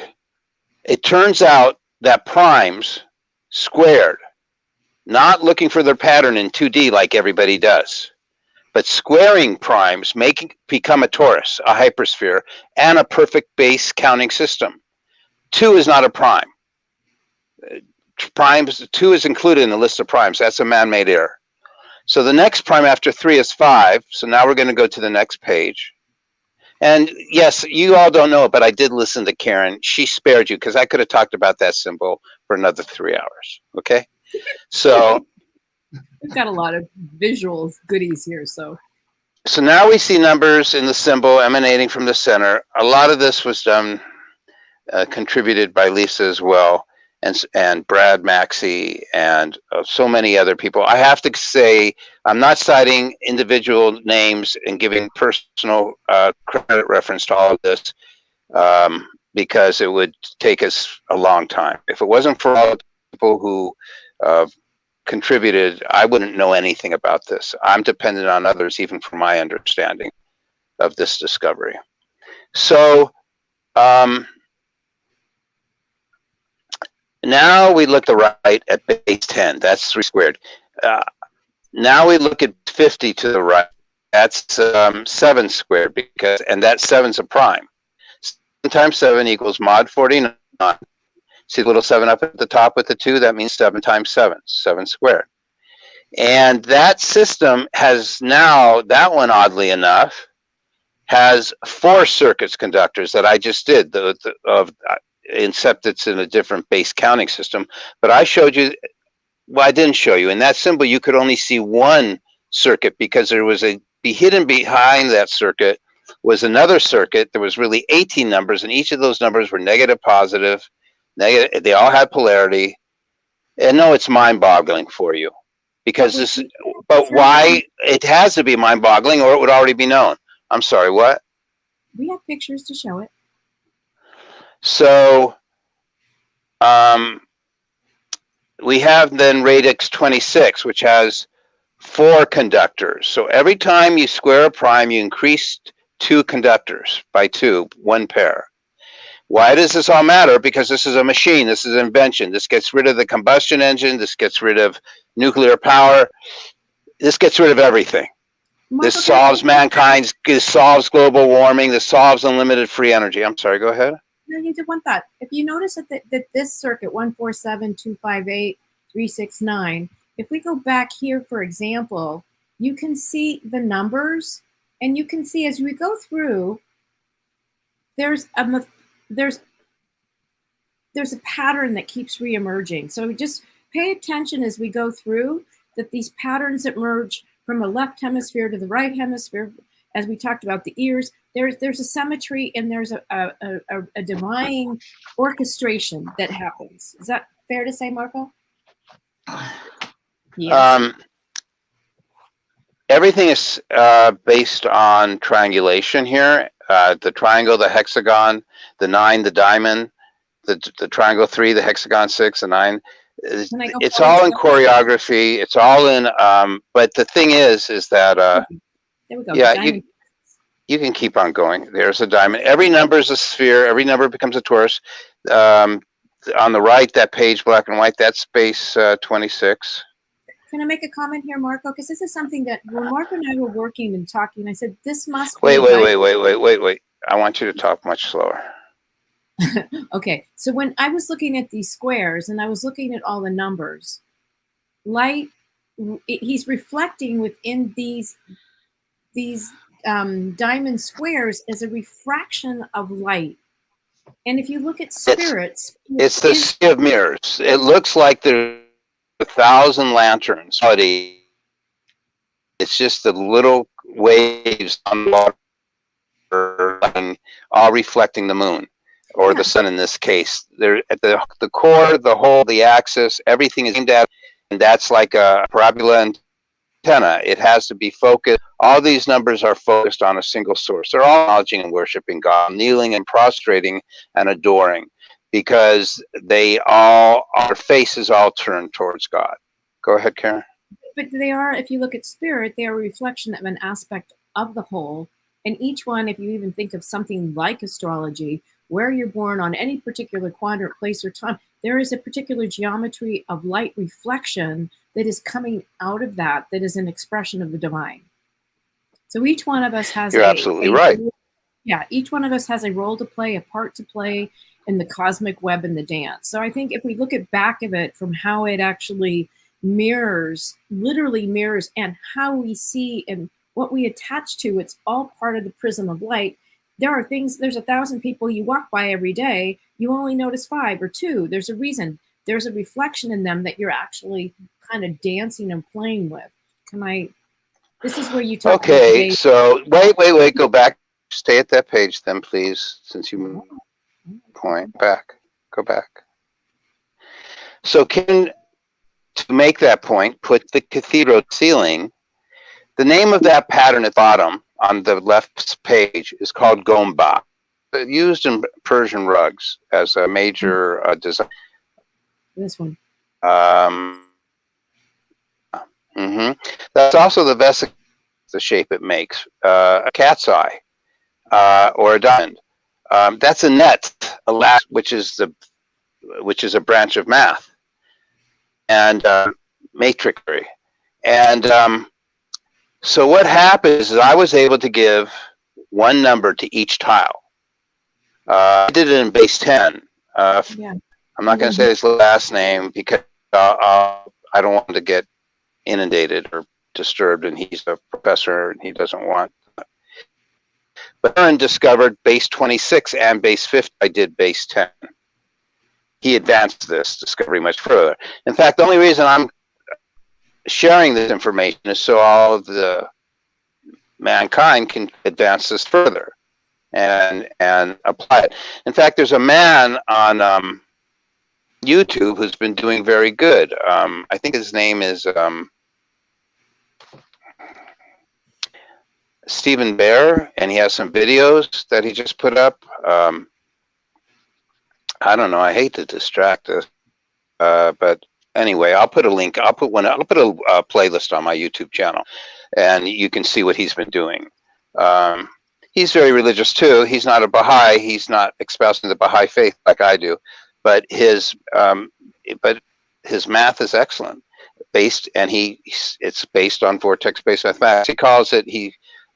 It turns out that primes squared, not looking for their pattern in 2D like everybody does, but squaring primes become a torus, a hypersphere, and a perfect base counting system. 2 is not a prime. Primes, 2 is included in the list of primes. That's a man-made error. So the next prime after 3 is 5. So now we're going to go to the next page. And yes, you all don't know it, but I did listen to Karen. She spared you because I could have talked about that symbol for another 3 hours. Okay? So we've got a lot of visuals goodies here. So now we see numbers in the symbol emanating from the center. A lot of this was done, contributed by Lisa as well. And Brad Maxey and so many other people. I have to say, I'm not citing individual names and giving personal credit reference to all of this because it would take us a long time. If it wasn't for all the people who contributed, I wouldn't know anything about this. I'm dependent on others even for my understanding of this discovery. So, now we look to the right at base 10. That's 3 squared. Now we look at 50 to the right. That's 7 squared and that 7's a prime. 7 times 7 equals mod 49. See the little 7 up at the top with the 2? That means 7 times 7, 7 squared. And that system has now, that one oddly enough, has 4 circuits conductors that I just did except it's in a different base counting system. But I showed you, well, I didn't show you. In that symbol, you could only see 1 circuit because there was hidden behind that circuit was another circuit. There was really 18 numbers, and each of those numbers were negative, positive, negative. They all had polarity. And no, it's mind-boggling for you because this. But why? It has to be mind-boggling, or it would already be known. I'm sorry. What? We have pictures to show it. So we have then radix 26, which has 4 conductors. So every time you square a prime, you increase 2 conductors by 2, 1 pair. Why does this all matter? Because this is a machine. This is an invention. This gets rid of the combustion engine. This gets rid of nuclear power. This gets rid of everything. This solves mankind's, this solves global warming. This solves unlimited free energy. I'm sorry, go ahead. No, you did one thought. If you notice that this circuit 147258369, if we go back here, for example, you can see the numbers, and you can see as we go through, there's a pattern that keeps reemerging. So just pay attention as we go through that these patterns emerge from a left hemisphere to the right hemisphere. As we talked about the ears, there's a symmetry and there's a divine orchestration that happens. Is that fair to say, Marko? Yes. Everything is based on triangulation here. The triangle, the hexagon, the 9, the diamond, the triangle 3, the hexagon 6, the 9. It's all in choreography. It's all in. But the thing is that there we go. Yeah, you can keep on going. There's a diamond. Every number is a sphere. Every number becomes a torus. On the right, that page, black and white, that's space 26. Can I make a comment here, Marko? Because this is something that when Marko and I were working and talking, I said, this must wait. I want you to talk much slower. Okay, so when I was looking at these squares and I was looking at all the numbers, light, he's reflecting within these diamond squares as a refraction of light. And if you look at spirits, it's the sea of mirrors. It looks like there's 1,000 lanterns. It's just the little waves on the water, all reflecting the moon, or the sun in this case. They're at the core, the whole, the axis, everything is aimed at, and that's like a parabola antenna. It has to be focused. All these numbers are focused on a single source. They're all acknowledging and worshiping God, kneeling and prostrating and adoring. because our faces all turned towards God. Go ahead, Karen. But they are, if you look at spirit, they are a reflection of an aspect of the whole. And each one, if you even think of something like astrology, where you're born on any particular quadrant, place, or time, there is a particular geometry of light reflection that is coming out of that is an expression of the divine. So each one of us has You're absolutely right. Yeah, each one of us has a role to play, a part to play in the cosmic web and the dance. So I think if we look at back of it from how it actually mirrors, literally mirrors, and how we see and what we attach to, it's all part of the prism of light. There are things, there's 1,000 people you walk by every day, you only notice 5 or 2. There's a reason. There's a reflection in them that you're actually kind of dancing and playing with. This is where you talk about Okay, so wait, go back. Stay at that page then, please, since you point back. Go back. So to make that point, put the cathedral ceiling. The name of that pattern at the bottom on the left page is called gomba, used in Persian rugs as a major design. This one. That's also the vesicle, the shape it makes, a cat's eye or a diamond. That's a net, which is a branch of math and matrix theory. And so what happens is I was able to give one number to each tile. I did it in base 10. Yeah. I'm not going to say his last name because I don't want him to get inundated or disturbed, and he's a professor and he doesn't want. But Aaron discovered base 26 and base 50. I did base 10. He advanced this discovery much further. In fact, the only reason I'm sharing this information is so all of the mankind can advance this further and apply it. In fact, there's a man on YouTube who's been doing very good. I think his name is Stephen Bear, and he has some videos that he just put up. I don't know. I hate to distract us, but anyway, I'll put a link. I'll put a playlist on my YouTube channel, and you can see what he's been doing. He's very religious too. He's not a Baha'i. He's not espousing the Baha'i faith like I do, but his math is excellent. It's based on vortex-based mathematics. He calls it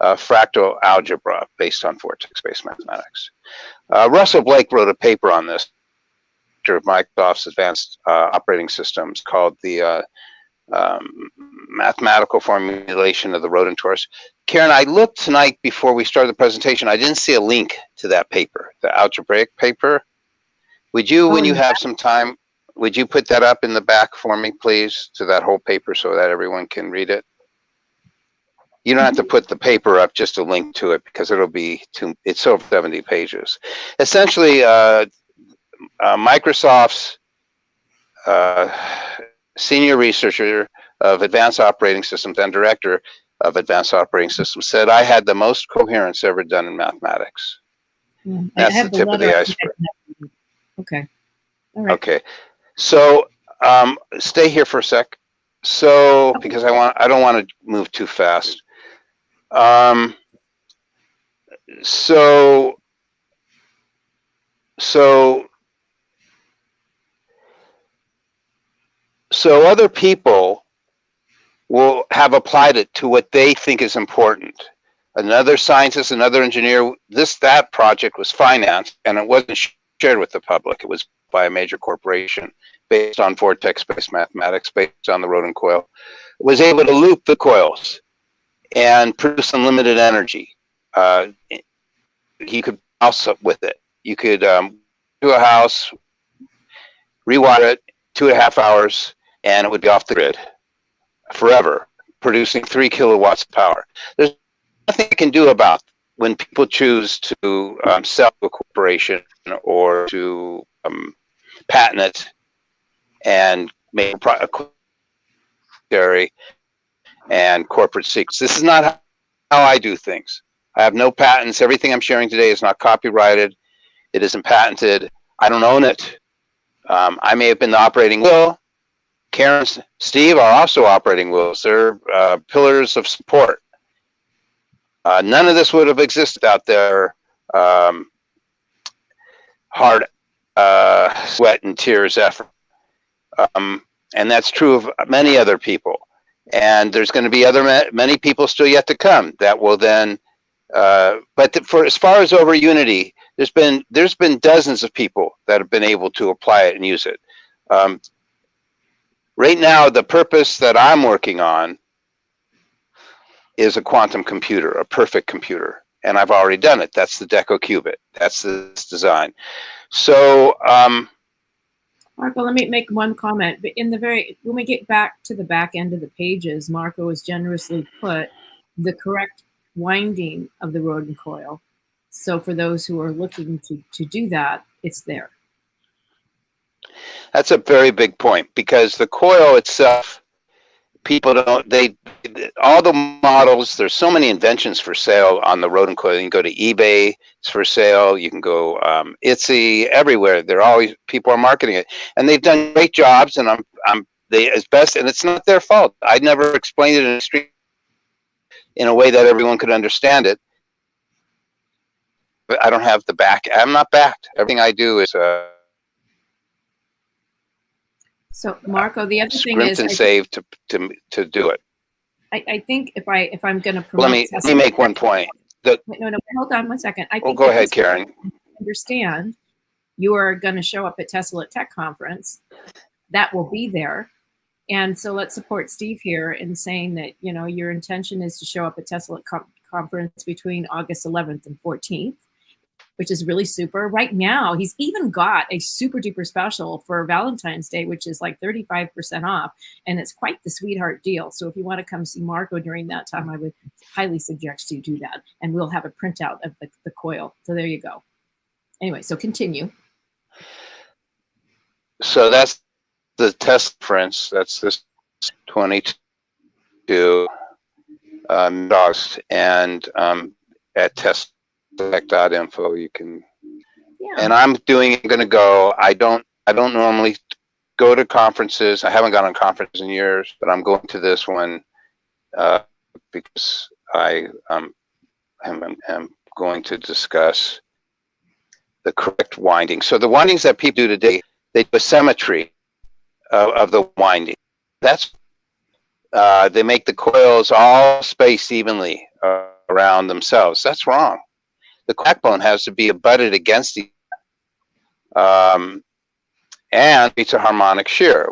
fractal algebra based on vortex-based mathematics. Russell Blake wrote a paper on this of Microsoft's advanced operating systems called the mathematical formulation of the Rodent Coil. Karen, I looked tonight before we started the presentation. I didn't see a link to that paper, the algebraic paper. Would you, when you have some time, would you put that up in the back for me, please, to that whole paper so that everyone can read it? You don't have to put the paper up, just a link to it, because it'll be it's over 70 pages. Essentially, Microsoft's senior researcher of advanced operating systems and director of advanced operating systems said I had the most coherence ever done in mathematics. That's the tip of the iceberg. Okay. All right. Okay. So stay here for a sec. So because I don't want to move too fast. So other people will have applied it to what they think is important. Another scientist, another engineer, that project was financed and it wasn't shared with the public. It was by a major corporation based on vortex-based mathematics, based on the Rodent Coil. It was able to loop the coils and produce unlimited energy. He could also with it. You could do a house, rewire it 2.5 hours, and it would be off the grid forever, producing 3 kilowatts of power. There's nothing I can do about when people choose to sell to a corporation or to patent it and make a and corporate secrets. This is not how I do things. I have no patents. Everything I'm sharing today is not copyrighted. It isn't patented. I don't own it. I may have been the operating wheel. Karen, Steve are also operating wheels. They're pillars of support. None of this would have existed without their hard sweat and tears effort. And that's true of many other people. And there's going to be many people still yet to come that will then. But for as far as over Unity, there's been dozens of people that have been able to apply it and use it. Right now, the purpose that I'm working on is a quantum computer, a perfect computer, and I've already done it. That's the Deco Qubit. That's this design. So, Marko, let me make one comment. But when we get back to the back end of the pages, Marko has generously put the correct winding of the Rodent Coil. So for those who are looking to do that, it's there. That's a very big point, because the coil itself, people don't, all the models, there's so many inventions for sale on the Rodent Coil. You can go to eBay, it's for sale. You can go Etsy, everywhere. People are marketing it, and they've done great jobs, and as best, and it's not their fault. I never explained it in a way that everyone could understand it. But I don't have the back. I'm not backed. Everything I do is so Marko, the other thing script is and saved to do it. I think if I'm going to promote, let me make one point. No, hold on one second. Go ahead, Karen. Understand, you are going to show up at Tesla Tech Conference. That will be there, and so let's support Steve here in saying that your intention is to show up at Tesla Conference between August 11th and 14th. Which is really super. Right now, he's even got a super duper special for Valentine's Day, which is like 35% off. And it's quite the sweetheart deal. So if you want to come see Marko during that time, I would highly suggest you do that. And we'll have a printout of the coil. So there you go. Anyway, so continue. So that's the test conference. That's this 22 August. And at testtech.info you can, and I'm going to go. I don't normally go to conferences. I haven't gone on conferences in years, but I'm going to this one because I am going to discuss the correct winding. So the windings that people do today, they do a symmetry of the winding. That's they make the coils all spaced evenly around themselves. That's wrong. The backbone has to be abutted against the and it's a harmonic shear,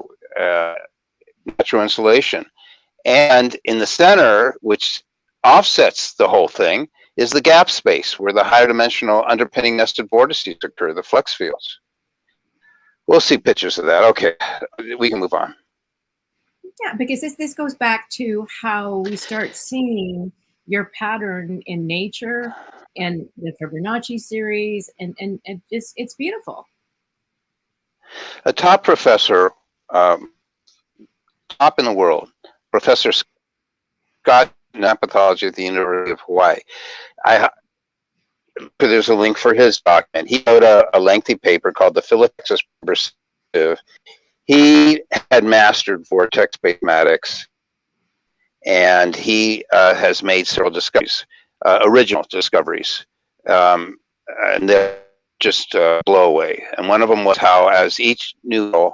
natural insulation. And in the center, which offsets the whole thing, is the gap space where the higher dimensional underpinning nested vortices occur, the flux fields. We'll see pictures of that. Okay, we can move on. Yeah, because this goes back to how we start seeing your pattern in nature and the Fibonacci series, and it's beautiful. A top professor, top in the world, Professor Scott in pathology at the University of Hawaii. There's a link for his document. He wrote a lengthy paper called the Philotexis Perspective. He had mastered vortex-based mathematics, and he has made several discoveries, original discoveries, and they're just blow away. And one of them was how, as each new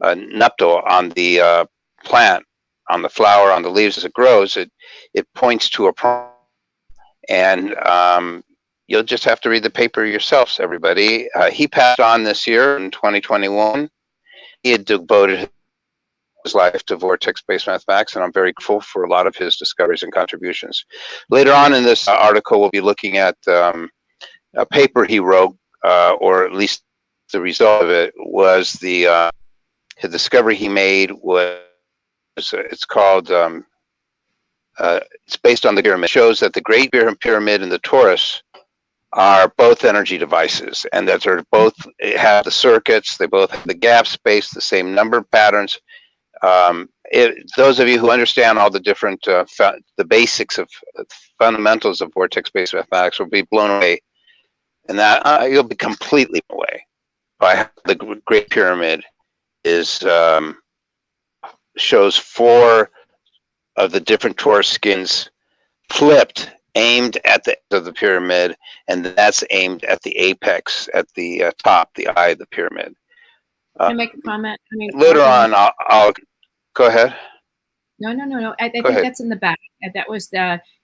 nuptial on the plant, on the flower, on the leaves as it grows, it points to a problem. And you'll just have to read the paper yourselves, everybody. He passed on this year in 2021. He had devoted his life to vortex-based mathematics, and I'm very grateful for a lot of his discoveries and contributions. Later on in this article, we'll be looking at a paper he wrote, or at least the result of it was the discovery he made was, it's called, it's based on the pyramid. It shows that the Great Pyramid and the Torus are both energy devices, and that they're both have the circuits, they both have the gap space, the same number of patterns. Those of you who understand all the different, the basics of fundamentals of vortex-based mathematics will be blown away, and that you'll be completely blown away by the Great Pyramid is shows 4 of the different torus skins flipped, aimed at the end of the pyramid, and that's aimed at the apex, at the top, the eye of the pyramid. Can I make a comment? I mean, Later on, I'll go ahead. No. I think that's in the back. That was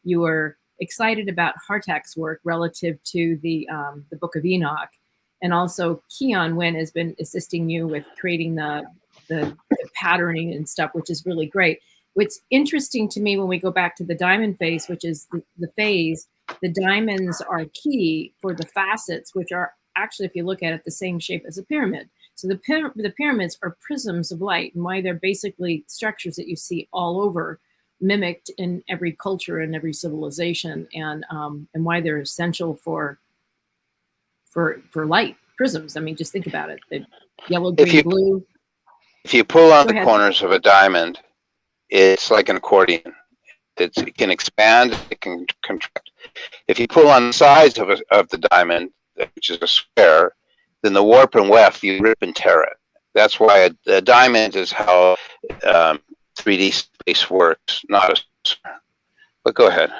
you were excited about Hartek's work relative to the Book of Enoch, and also Keon Wynn has been assisting you with creating the patterning and stuff, which is really great. What's interesting to me when we go back to the diamond phase, which is the phase, the diamonds are key for the facets, which are actually, if you look at it, the same shape as a pyramid. So the pyramids are prisms of light, and why they're basically structures that you see all over, mimicked in every culture and every civilization, and why they're essential for light prisms. I mean, just think about it: the yellow, green, blue. If you pull on the corners of a diamond, it's like an accordion. It can expand, it can contract. If you pull on the sides of the diamond, which is a square, then the warp and weft, you rip and tear it. That's why a diamond is how 3D space works, not a square. But go ahead.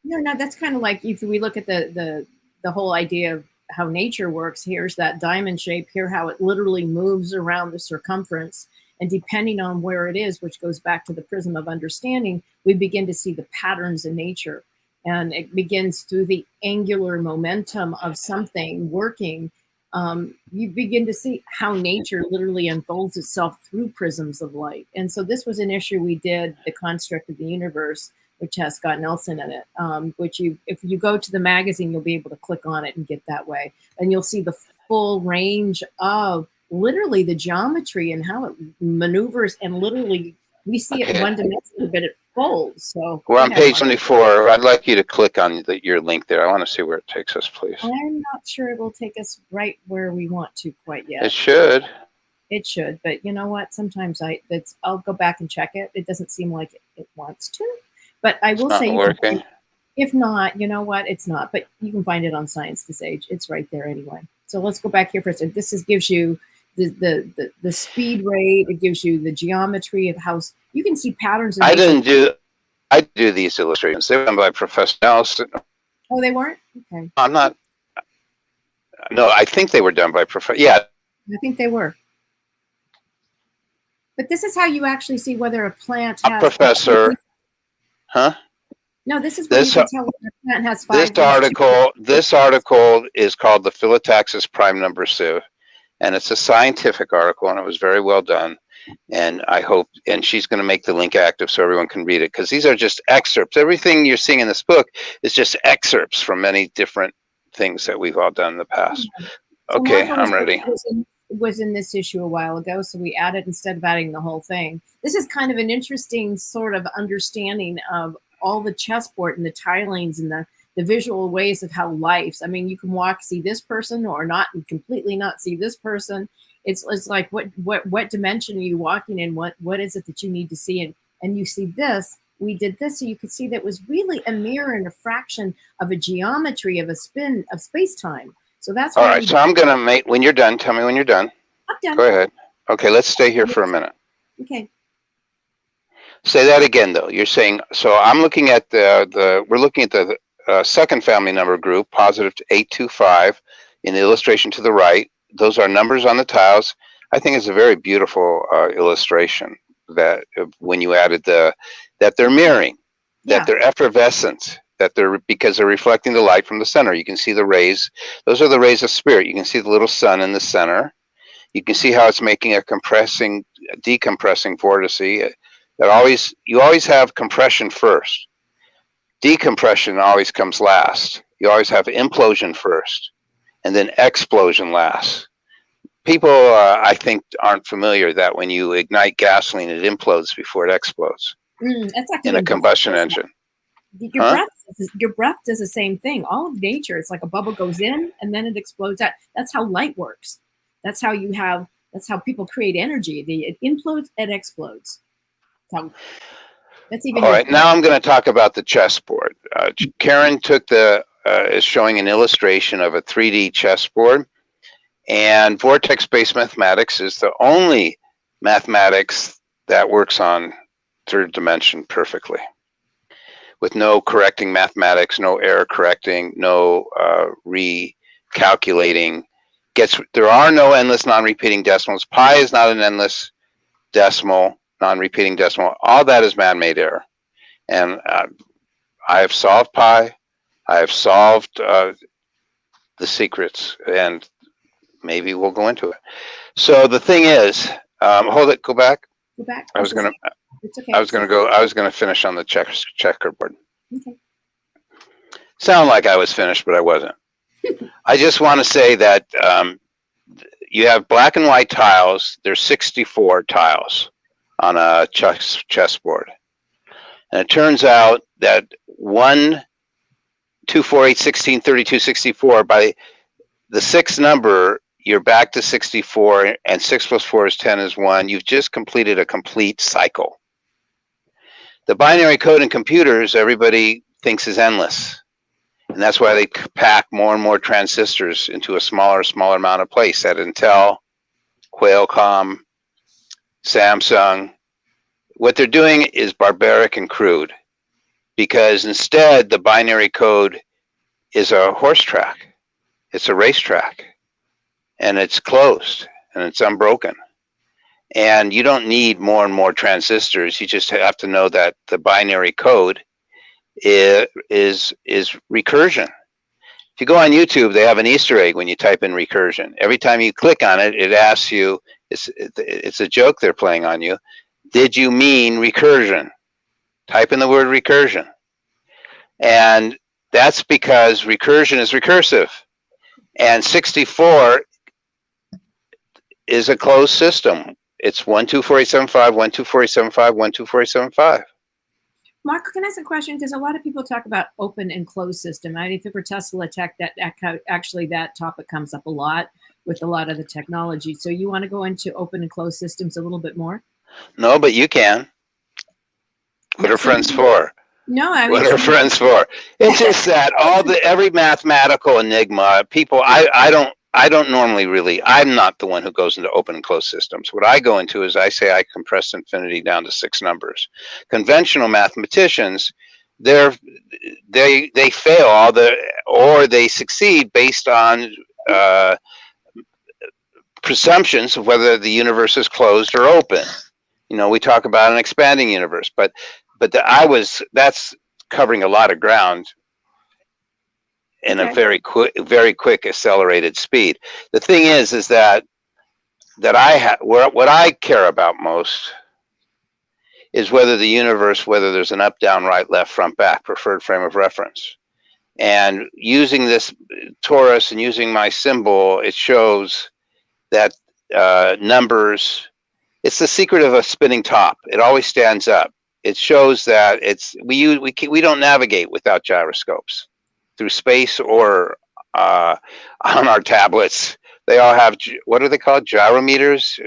No, that's kind of like if we look at the whole idea of how nature works. Here's that diamond shape, here how it literally moves around the circumference. And depending on where it is, which goes back to the prism of understanding, we begin to see the patterns in nature. And it begins through the angular momentum of something working. You begin to see how nature literally unfolds itself through prisms of light. And so this was an issue we did, The Construct of the Universe, which has Scott Nelson in it, which if you go to the magazine, you'll be able to click on it and get that way. And you'll see the full range of literally the geometry and how it maneuvers, and literally we see it one dimension, but it folds. So we're on page 74. I'd like you to click on your link there. I want to see where it takes us, please. I'm not sure it will take us right where we want to quite yet. It should. It should, but you know what? Sometimes I'll go back and check it. It doesn't seem like it wants to, but I will say, if not, you know what? It's not, but you can find it on Science to Sage. It's right there anyway. So let's go back here for a second. This gives you the speed rate. It gives you the geometry of how you can see patterns. I do these illustrations. They were done by Professor Nelson. Oh, they weren't? Okay. I'm not. No, I think they were done by Professor. Yeah. I think they were. But this is how you actually see whether a plant has. Professor. Huh? No, this is where you can tell whether a plant has 5. This article is called The Phyllotaxis Prime Number Sieve. And it's a scientific article, and it was very well done. And I hope, and she's going to make the link active so everyone can read it, because these are just excerpts. Everything you're seeing in this book is just excerpts from many different things that we've all done in the past. Okay, I'm ready. Was in this issue a while ago, so we added, instead of adding the whole thing. This is kind of an interesting sort of understanding of all the chessboard and the tilings and the visual ways of how lives. I mean, you can see this person or not, and completely not see this person. It's like what dimension are you walking in? What is it that you need to see? And you see this. We did this, so you could see that was really a mirror and a fraction of a geometry of a spin of space-time. So that's all right. So I'm gonna make, when you're done, tell me when you're done. I'm done. Go ahead. Okay, let's stay here for a minute. Okay. Say that again, though. You're saying, so I'm looking at we're looking at the second family number group, positive 825, in the illustration to the right. Those are numbers on the tiles. I think it's a very beautiful illustration that when you added that they're mirroring, that they're effervescent, that because they're reflecting the light from the center. You can see the rays. Those are the rays of spirit. You can see the little sun in the center. You can see how it's making a decompressing vortex. You always have compression first. Decompression always comes last. You always have implosion first, and then explosion last. People, I think, aren't familiar that when you ignite gasoline, it implodes before it explodes in a combustion engine. Your breath does the same thing. All of nature, it's like a bubble goes in and then it explodes out. That's how light works. That's how people create energy. It implodes, it explodes. That's even. All right, now I'm going to talk about the chessboard. Karen is showing an illustration of a 3D chessboard, And vortex-based mathematics is the only mathematics that works on third dimension perfectly, with no correcting mathematics, no error correcting, no recalculating. There are no endless non-repeating decimals. Pi is not an endless decimal, non-repeating decimal. All that is man-made error. And I have solved pi. I have solved the secrets, and maybe we'll go into it. So the thing is, hold it. Go back. Go back. I was gonna. It's okay. I was gonna finish on the checkerboard. Okay. Sound like I was finished, but I wasn't. I just want to say that you have black and white tiles. There's 64 tiles on a chessboard. And it turns out that 1, 2, 4, 8, 16, 32, 64, by the sixth number, you're back to 64, and 6 plus 4 is 10 is 1. You've just completed a complete cycle. The binary code in computers, everybody thinks is endless. And that's why they pack more and more transistors into a smaller amount of place at Intel, Qualcomm, Samsung. What they're doing is barbaric and crude, because instead the binary code is a horse track. It's a racetrack, and it's closed, and it's unbroken. And you don't need more and more transistors. You just have to know that the binary code is recursion. If you go on YouTube, they have an Easter egg when you type in recursion. Every time you click on it, it asks you, it's a joke they're playing on you. Did you mean recursion? Type in the word recursion. And that's because recursion is recursive. And 64 is a closed system. It's 1, 2, 4, 8, 7, 5, 1, 2, 4, 8, 7, 5, 1, 2, 4, 8, 7, 5. Mark, can I ask a question? Because a lot of people talk about open and closed system. I think for Tesla Tech, that topic comes up a lot with a lot of the technology. So you want to go into open and closed systems a little bit more? No, but you can. What are friends for? No, I mean, what are friends for? It's just that every mathematical enigma, people, I don't normally really, I'm not the one who goes into open and closed systems. What I go into is I say I compress infinity down to 6 numbers. Conventional mathematicians, they fail or they succeed based on presumptions of whether the universe is closed or open. You know, we talk about an expanding universe, but that's covering a lot of ground in a very quick accelerated speed. The thing is that what I care about most is whether the universe, whether there's an up, down, right, left, front, back, preferred frame of reference. And using this torus and using my symbol, it shows that numbers, it's the secret of a spinning top. It always stands up. It shows that we don't navigate without gyroscopes through space or on our tablets. They all have, what are they called? Gyrometers,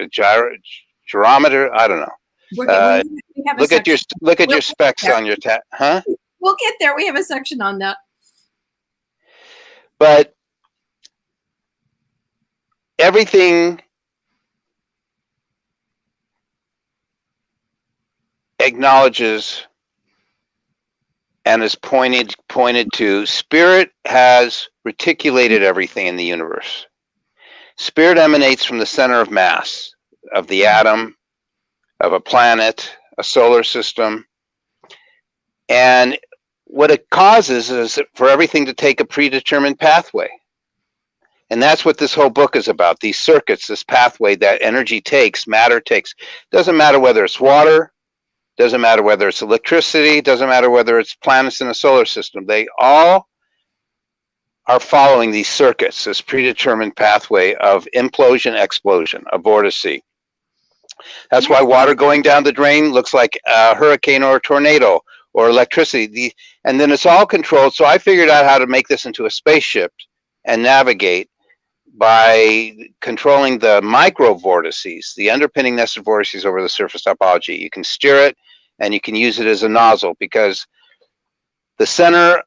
gyrometer. I don't know. Look at your specs on your tab, huh? We'll get there. We have a section on that. But everything acknowledges and is pointed to spirit has reticulated everything in the universe. Spirit emanates from the center of mass, of the atom, of a planet, a solar system. And what it causes is for everything to take a predetermined pathway. And that's what this whole book is about, these circuits, this pathway that energy takes, matter takes. Doesn't matter whether it's water, doesn't matter whether it's electricity, doesn't matter whether it's planets in the solar system. They all are following these circuits, this predetermined pathway of implosion, explosion, a vortex. That's why water going down the drain looks like a hurricane or a tornado or electricity. And then it's all controlled. So I figured out how to make this into a spaceship and navigate by controlling the micro vortices, the underpinning nested vortices over the surface topology. You can steer it and you can use it as a nozzle, because the center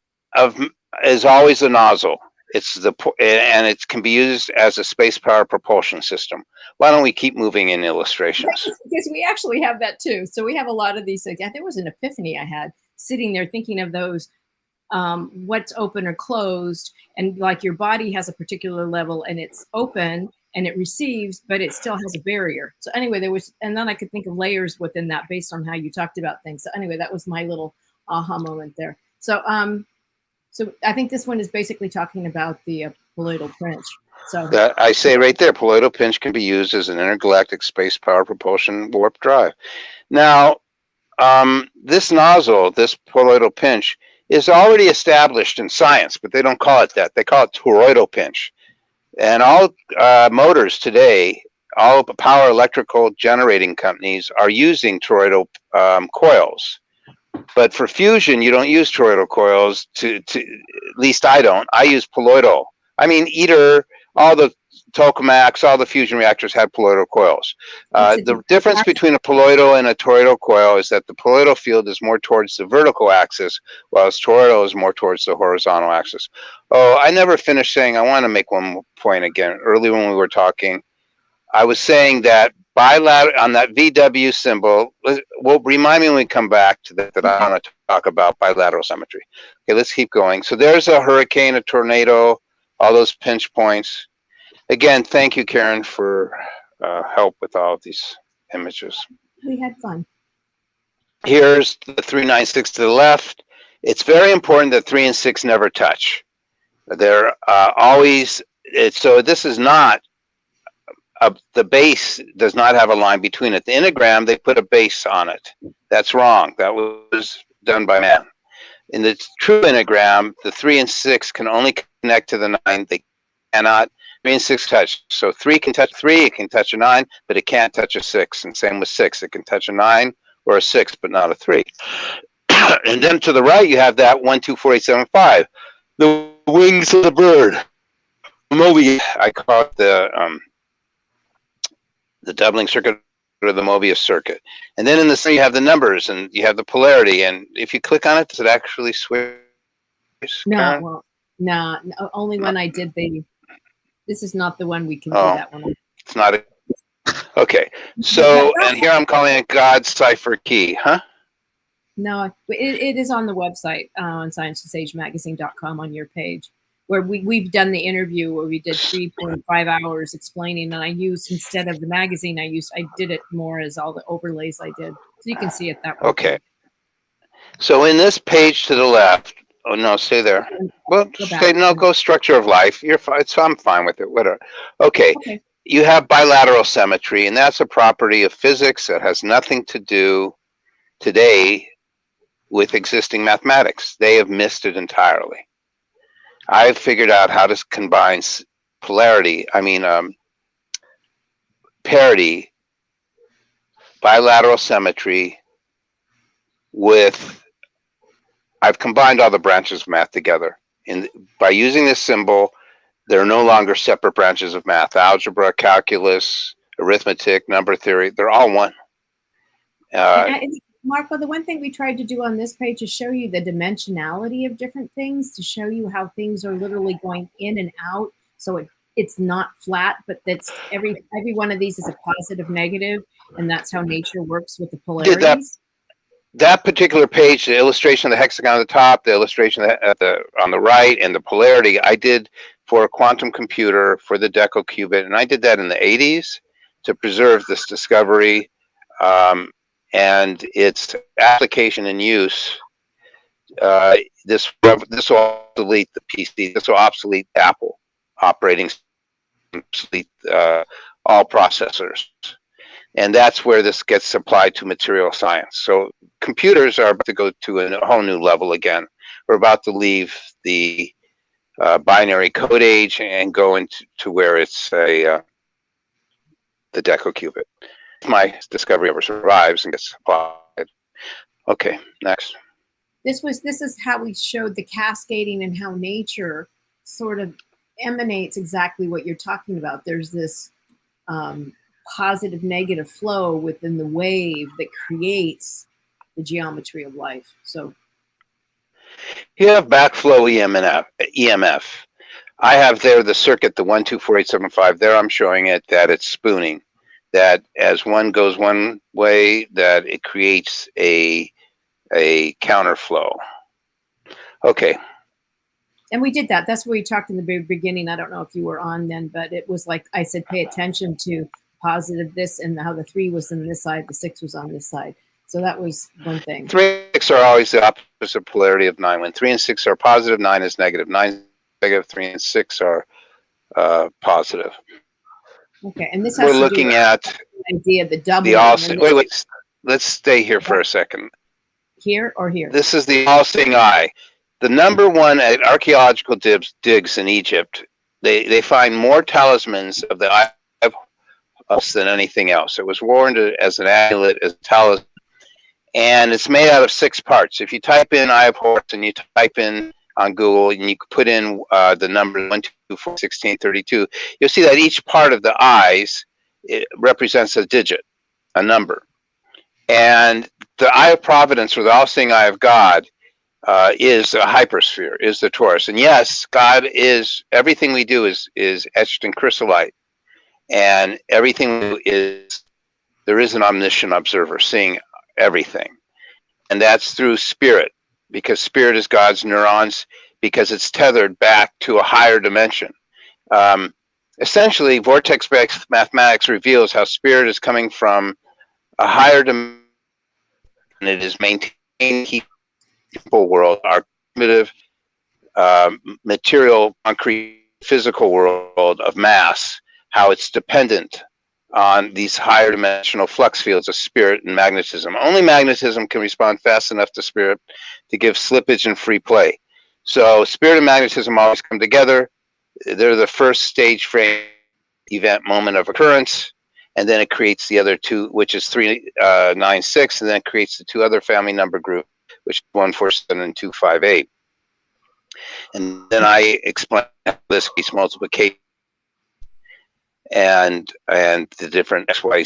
is always a nozzle. And it can be used as a space power propulsion system. Why don't we keep moving in illustrations? Because we actually have that too. So we have a lot of these things. There was an epiphany I had sitting there thinking of those, what's open or closed, and like your body has a particular level and it's open and it receives, but it still has a barrier. So anyway, and then I could think of layers within that based on how you talked about things. So anyway, that was my little aha moment there. So so I think this one is basically talking about the colloidal pinch. So that I say right there, colloidal pinch can be used as an intergalactic space power propulsion warp drive. Now, this nozzle, this colloidal pinch, is already established in science, but they don't call it that. They call it toroidal pinch. And all motors today, all power electrical generating companies are using toroidal coils. But for fusion, you don't use toroidal coils. At least I don't. I use colloidal. I mean, ITER, all the tokamaks, all the fusion reactors have colloidal coils. The difference between a colloidal and a toroidal coil is that the colloidal field is more towards the vertical axis, while toroidal is more towards the horizontal axis. Oh, I never finished saying, I want to make one point again. Earlier when we were talking, I was saying that bilateral, on that VW symbol, well, remind me when we come back to that I want to talk about bilateral symmetry. Okay, let's keep going. So there's a hurricane, a tornado, all those pinch points. Again, thank you, Karen, for help with all of these images. We had fun. Here's the 396 to the left. It's very important that 3 and 6 never touch. They're always, so this is not, the base does not have a line between it. The enneagram, they put a base on it. That's wrong. That was done by man. In the true enneagram, the 3 and 6 can only connect to the 9. They cannot. 3 and 6 touch. So 3 can touch 3, it can touch a 9, but it can't touch a 6. And same with 6. It can touch a 9 or a 6, but not a 3. And then to the right, you have that 1, 2, 4, 8, 7, 5. The wings of the bird. Mobius, I call it the doubling circuit or the Mobius circuit. And then in the center, you have the numbers and you have the polarity. And if you click on it, does it actually switch? No, well, no, only when I did this is not the one we can do that one. It's not it. Okay. So, and here I'm calling it God's cipher key, huh? No, it is on the website, on scienceandsagemagazine.com on your page, where we've done the interview where we did 3.5 hours explaining, and I used, instead of the magazine, I did it more as all the overlays I did. So you can see it that way. Okay. So in this page to the left, oh no, stay there. Well, stay, no, go structure of life. You're fine. I'm fine with it. Whatever. Okay. You have bilateral symmetry, and that's a property of physics that has nothing to do today with existing mathematics. They have missed it entirely. I've figured out how to combine parity, bilateral symmetry with, I've combined all the branches of math together. And by using this symbol, there are no longer separate branches of math. Algebra, calculus, arithmetic, number theory, they're all one. Marko, the one thing we tried to do on this page is show you the dimensionality of different things, to show you how things are literally going in and out. So it's not flat, but that's every one of these is a positive, negative, and that's how nature works with the polarities. That particular page, the illustration of the hexagon on the top, the illustration on the right, and the polarity, I did for a quantum computer for the Deco qubit, and I did that in the 80s to preserve this discovery and its application and use. This will obsolete the PC. This will obsolete Apple operating system, obsolete all processors. And that's where this gets applied to material science. So computers are about to go to a whole new level again. We're about to leave the binary code age and go into where it's the Deco qubit. If my discovery ever survives and gets applied. Okay, next. This is how we showed the cascading and how nature sort of emanates exactly what you're talking about. There's this positive negative flow within the wave that creates the geometry of life. So you have backflow EMF. I have there the circuit, the 1, 2, 4, 8, 7, 5. There I'm showing it that it's spooning. That as one goes one way, that it creates a counterflow. Okay. And we did that. That's where we talked in the very beginning. I don't know if you were on then, but it was like I said, pay attention to positive this and how the 3 was on this side, the 6 was on this side. So that was one thing. 3 and 6 are always the opposite polarity of 9. When 3 and 6 are positive, 9 is negative. 9 is negative, 3 and 6 are positive. Okay, and this has We're to looking do at the idea, the double. the all-seeing. Wait. Let's stay here for a second. Here or here? This is the all-seeing eye. The number one at archaeological digs in Egypt, they find more talismans of the eye of Horus than anything else. It was worn as an amulet, as a talisman, and it's made out of 6 parts. If you type in eye of Horus and you type in on Google and you put in the number 1, 2, 4, 16, 32, you'll see that each part of the eyes represents a digit, a number. And the eye of providence, or the all-seeing eye of God, is a hypersphere, is the torus. And yes, God is, everything we do is etched in chrysolite. And everything there is an omniscient observer seeing everything. And that's through spirit, because spirit is God's neurons, because it's tethered back to a higher dimension. Essentially, vortex-based mathematics reveals how spirit is coming from a higher dimension, and it is maintaining the world, our primitive material, concrete, physical world of mass, how it's dependent on these higher dimensional flux fields of spirit and magnetism. Only magnetism can respond fast enough to spirit to give slippage and free play. So spirit and magnetism always come together. They're the first stage frame event moment of occurrence, and then it creates the other 2, which is 3, 9, 6, and then it creates the 2 other family number group, which is 1, 4, 7, and 2, 5, 8. And then I explain this piece multiplication and the different X, Y,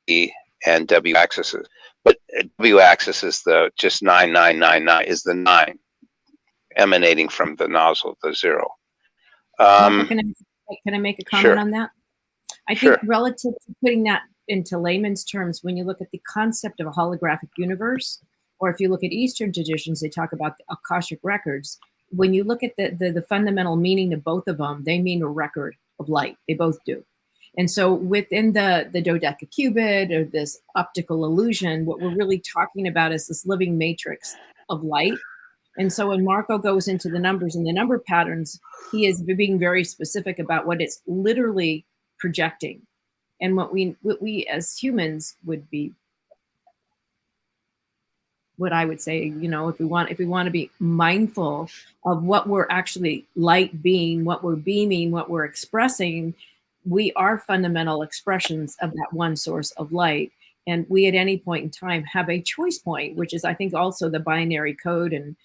Z, and W axes. But W axis is just 9, 9, 9, 9 is the 9 emanating from the nozzle, the 0. Marko, can I make a comment sure. on that? I Sure. think relative to putting that into layman's terms, when you look at the concept of a holographic universe, or if you look at Eastern traditions, they talk about the Akashic records. When you look at the fundamental meaning of both of them, they mean a record of light. They both do. And so within the dodecacubit or this optical illusion, what we're really talking about is this living matrix of light. And so when Marko goes into the numbers and the number patterns, he is being very specific about what it's literally projecting. And what we as humans would be, what I would say, you know, if we want to be mindful of what we're actually light being, what we're beaming, what we're expressing, we are fundamental expressions of that one source of light. And we at any point in time have a choice point, which is, I think, also the binary code and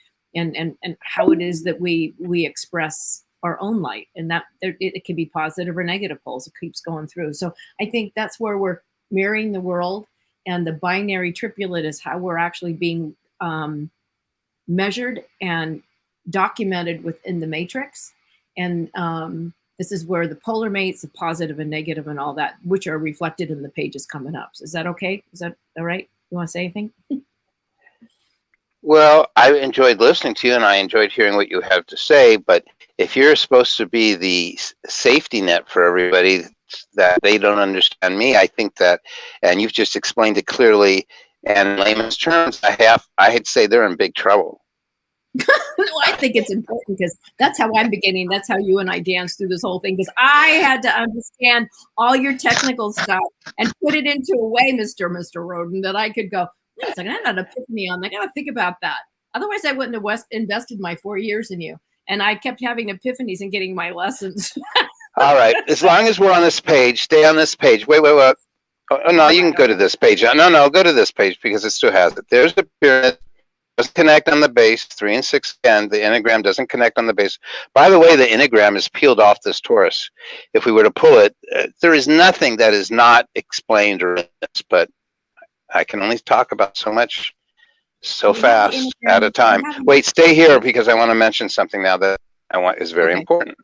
how it is that we express our own light, and that it can be positive or negative poles. It keeps going through. So I think that's where we're mirroring the world, and the binary triplet is how we're actually being measured and documented within the matrix. And this is where the polar mates, the positive and negative and all that, which are reflected in the pages coming up. So is that okay? Is that all right? You want to say anything? Well, I enjoyed listening to you, and I enjoyed hearing what you have to say, but if you're supposed to be the safety net for everybody, that they don't understand me, I think that, and you've just explained it clearly, and in layman's terms, I'd say they're in big trouble. Well, I think it's important because that's how I'm beginning. That's how you and I danced through this whole thing, because I had to understand all your technical stuff and put it into a way, Mr. Rodin, that I could go, wait a second, I had an epiphany on that. I got to think about that. Otherwise, I wouldn't have invested my 4 years in you. And I kept having epiphanies and getting my lessons. All right. As long as we're on this page, stay on this page. Wait. Oh, no, you can go to this page. No, go to this page because it still has it. There's the pyramid. Doesn't connect on the base. 3 and 6 again. The enneagram doesn't connect on the base. By the way, the enneagram is peeled off this torus. If we were to pull it, there is nothing that is not explained or in this, but I can only talk about so much so fast at a time. Wait, stay here because I want to mention something now that is very important.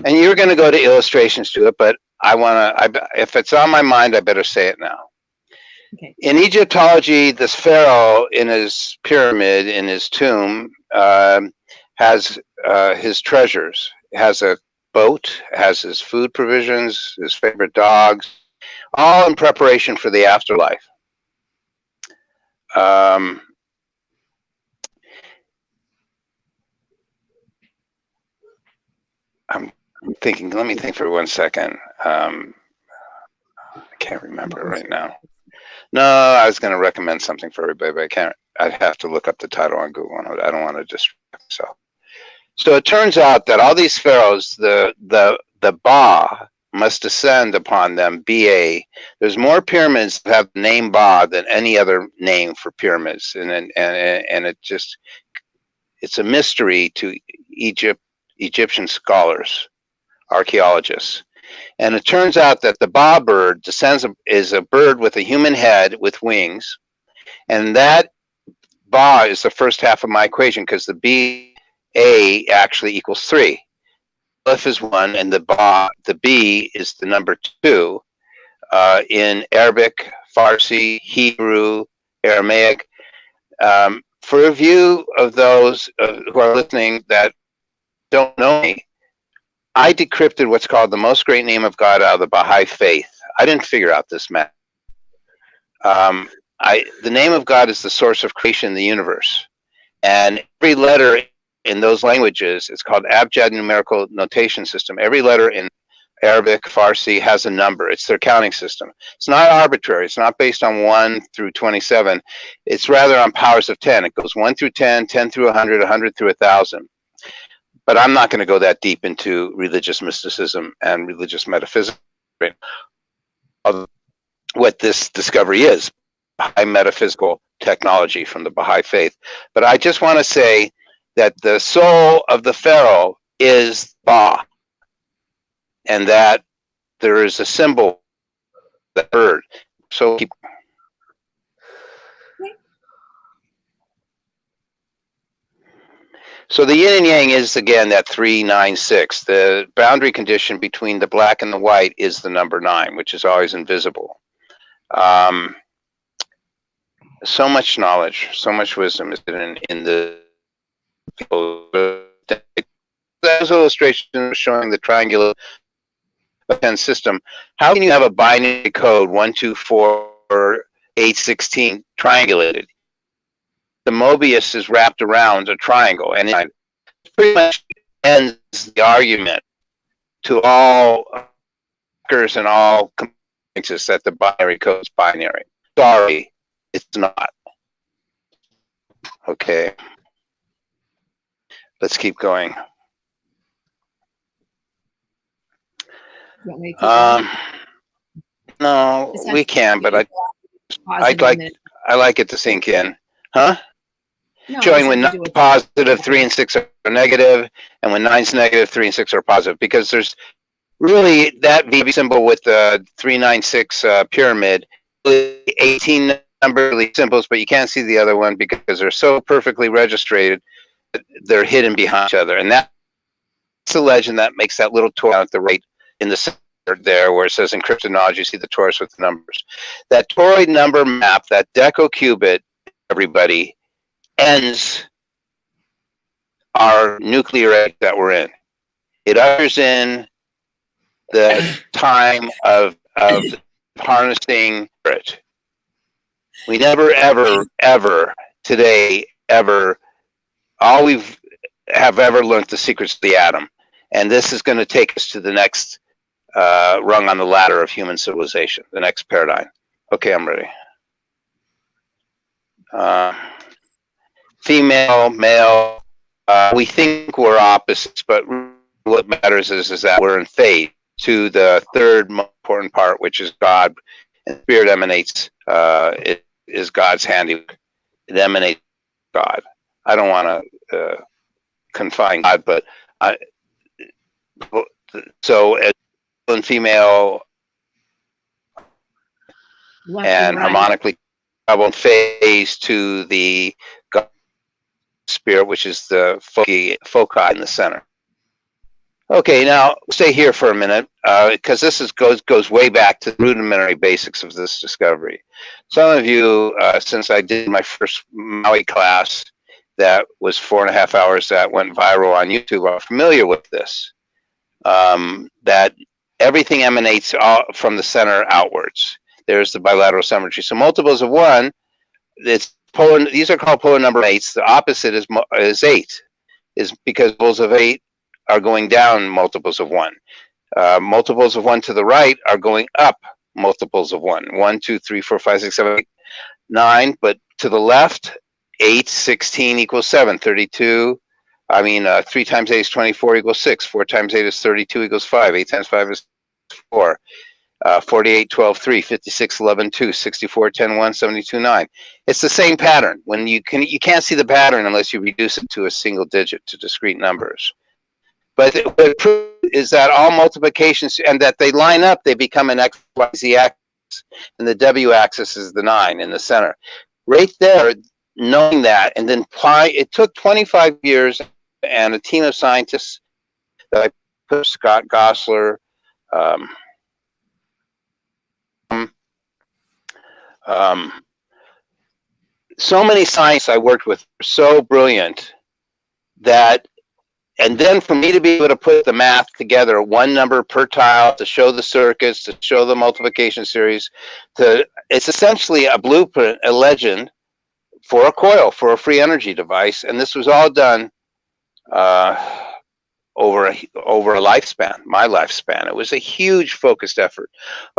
And you're going to go to illustrations to it, but if it's on my mind, I better say it now. Okay. In Egyptology, this pharaoh in his pyramid, in his tomb, has his treasures. Has a boat, has his food provisions, his favorite dogs, all in preparation for the afterlife. I'm thinking, let me think for 1 second. I can't remember right now. No, I was going to recommend something for everybody, but I can't. I'd have to look up the title on Google. I don't want to distract myself. So it turns out that all these pharaohs, the Ba must descend upon them, Ba. There's more pyramids that have the name Ba than any other name for pyramids, and it's a mystery to Egyptian scholars, archaeologists. And it turns out that the Ba bird is a bird with a human head with wings, and that Ba is the first half of my equation because the Ba actually equals 3. Aleph is 1, and the B is the number 2 in Arabic, Farsi, Hebrew, Aramaic. For a view of those who are listening that don't know me, I decrypted what's called the most great name of God out of the Baha'i faith. I didn't figure out this math. The name of God is the source of creation in the universe. And every letter in those languages, it's called Abjad numerical notation system. Every letter in Arabic, Farsi has a number. It's their counting system. It's not arbitrary. It's not based on 1 through 27. It's rather on powers of 10. It goes 1 through 10, 10 through 100, 100 through 1,000. But I'm not going to go that deep into religious mysticism and religious metaphysics. What this discovery is, Baha'i metaphysical technology from the Baha'i faith. But I just want to say that the soul of the pharaoh is Ba, and that there is a symbol, that bird. So keep. So the yin and yang is, again, that 396. The boundary condition between the black and the white is the number 9, which is always invisible. So much knowledge, so much wisdom is in the those illustrations showing the triangular 10 system. How can you have a binary code 1, 2, 4, 8, 16 triangulated? The Mobius is wrapped around a triangle, and it pretty much ends the argument to all hackers and all complaints that the binary code is binary. Sorry, it's not. Okay. Let's keep going. No, we can, but I like it to sink in. Huh? No, showing when positive 3 and 6 are negative, and when 9's negative, 3 and 6 are positive, because there's really that V symbol with the 396 pyramid, 18 number symbols, but you can't see the other one because they're so perfectly registered that they're hidden behind each other. And that's the legend that makes that little toy at the right in the center there where it says encrypted knowledge. You see the torus with the numbers. That toroid number map, that decocubit, everybody, ends our nuclear age that we're in. It ushers in the time of harnessing it. We never, ever today, all we've ever learned the secrets of the atom. And this is going to take us to the next rung on the ladder of human civilization, the next paradigm. Okay, I'm ready. Female, male, we think we're opposites, but what matters is that we're in phase to the third most important part, which is God. And spirit emanates, it is God's handiwork. It emanates God. I don't want to confine God, but so as and female and harmonically travel phase to the God spirit, which is the foci in the center. Okay, now stay here for a minute, because this goes way back to the rudimentary basics of this discovery. Some of you, since I did my first Maui class, that was 4.5 hours that went viral on YouTube, are familiar with this. That everything emanates from the center outwards. There's the bilateral symmetry. So multiples of 1, it's polar. These are called polar number 8s. The opposite is 8, is because multiples of 8 are going down multiples of 1. Multiples of 1 to the right are going up multiples of 1. 1, 2, 3, 4, 5, 6, 7, 8, 9. But to the left, 8, 16 equals 7. 32. 3 times 8 is 24 equals 6. 4 times 8 is 32 equals 5. 8 times 5 is 4. 48, 12, 3, 56, 11, 2, 64, 10, 1, 72, 9. It's the same pattern. When you can't see the pattern unless you reduce it to a single digit, to discrete numbers. But the proof is that all multiplications, and that they line up, they become an X, Y, Z axis, and the W axis is the 9 in the center. Right there, knowing that, and then it took 25 years and a team of scientists that I put Scott Gosler, so many scientists I worked with were so brilliant that, and then for me to be able to put the math together, 1 number per tile, to show the circuits, to show the multiplication series, it's essentially a blueprint, a legend for a coil, for a free energy device. And this was all done over a lifespan, my lifespan. It was a huge focused effort.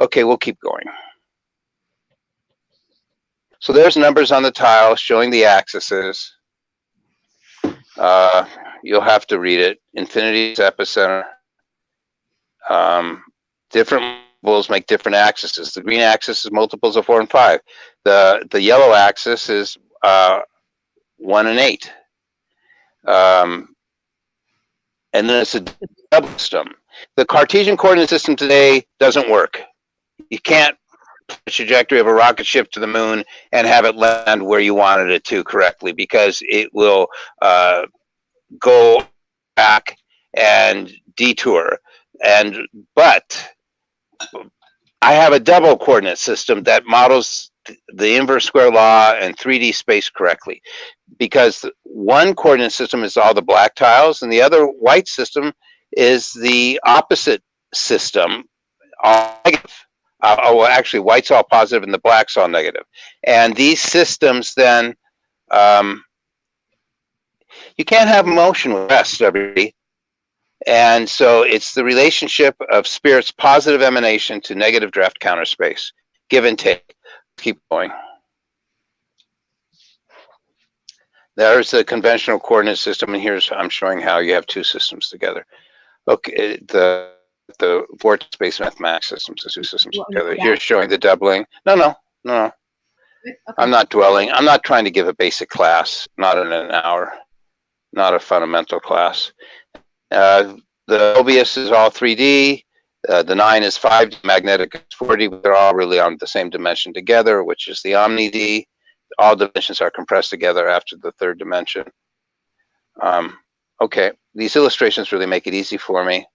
Okay, we'll keep going. So there's numbers on the tile showing the axes. You'll have to read it. Infinity is epicenter. Different multiples make different axes. The green axis is multiples of 4 and 5. The yellow axis is 1 and 8. And then it's a double system. The Cartesian coordinate system today doesn't work. You can't put the trajectory of a rocket ship to the moon and have it land where you wanted it to correctly, because it will go back and detour. But I have a double coordinate system that models the inverse square law and 3D space correctly, because one coordinate system is all the black tiles and the other white system is the opposite system, all negative. Well, actually, white's all positive and the black's all negative. And these systems then, you can't have motion with rest, everybody. And so it's the relationship of spirit's positive emanation to negative draft counter space. Give and take. Keep going. There's the conventional coordinate system, and here's I'm showing how you have 2 systems together. Okay, the vortex-based mathematics systems, the 2 systems together. Here's showing the doubling. No. Okay. I'm not dwelling. I'm not trying to give a basic class, not in an hour, not a fundamental class. The Mobius is all 3D. The 9 is 5D, magnetic is 4D. They're all really on the same dimension together, which is the Omni D. All dimensions are compressed together after the 3rd dimension. Okay, these illustrations really make it easy for me.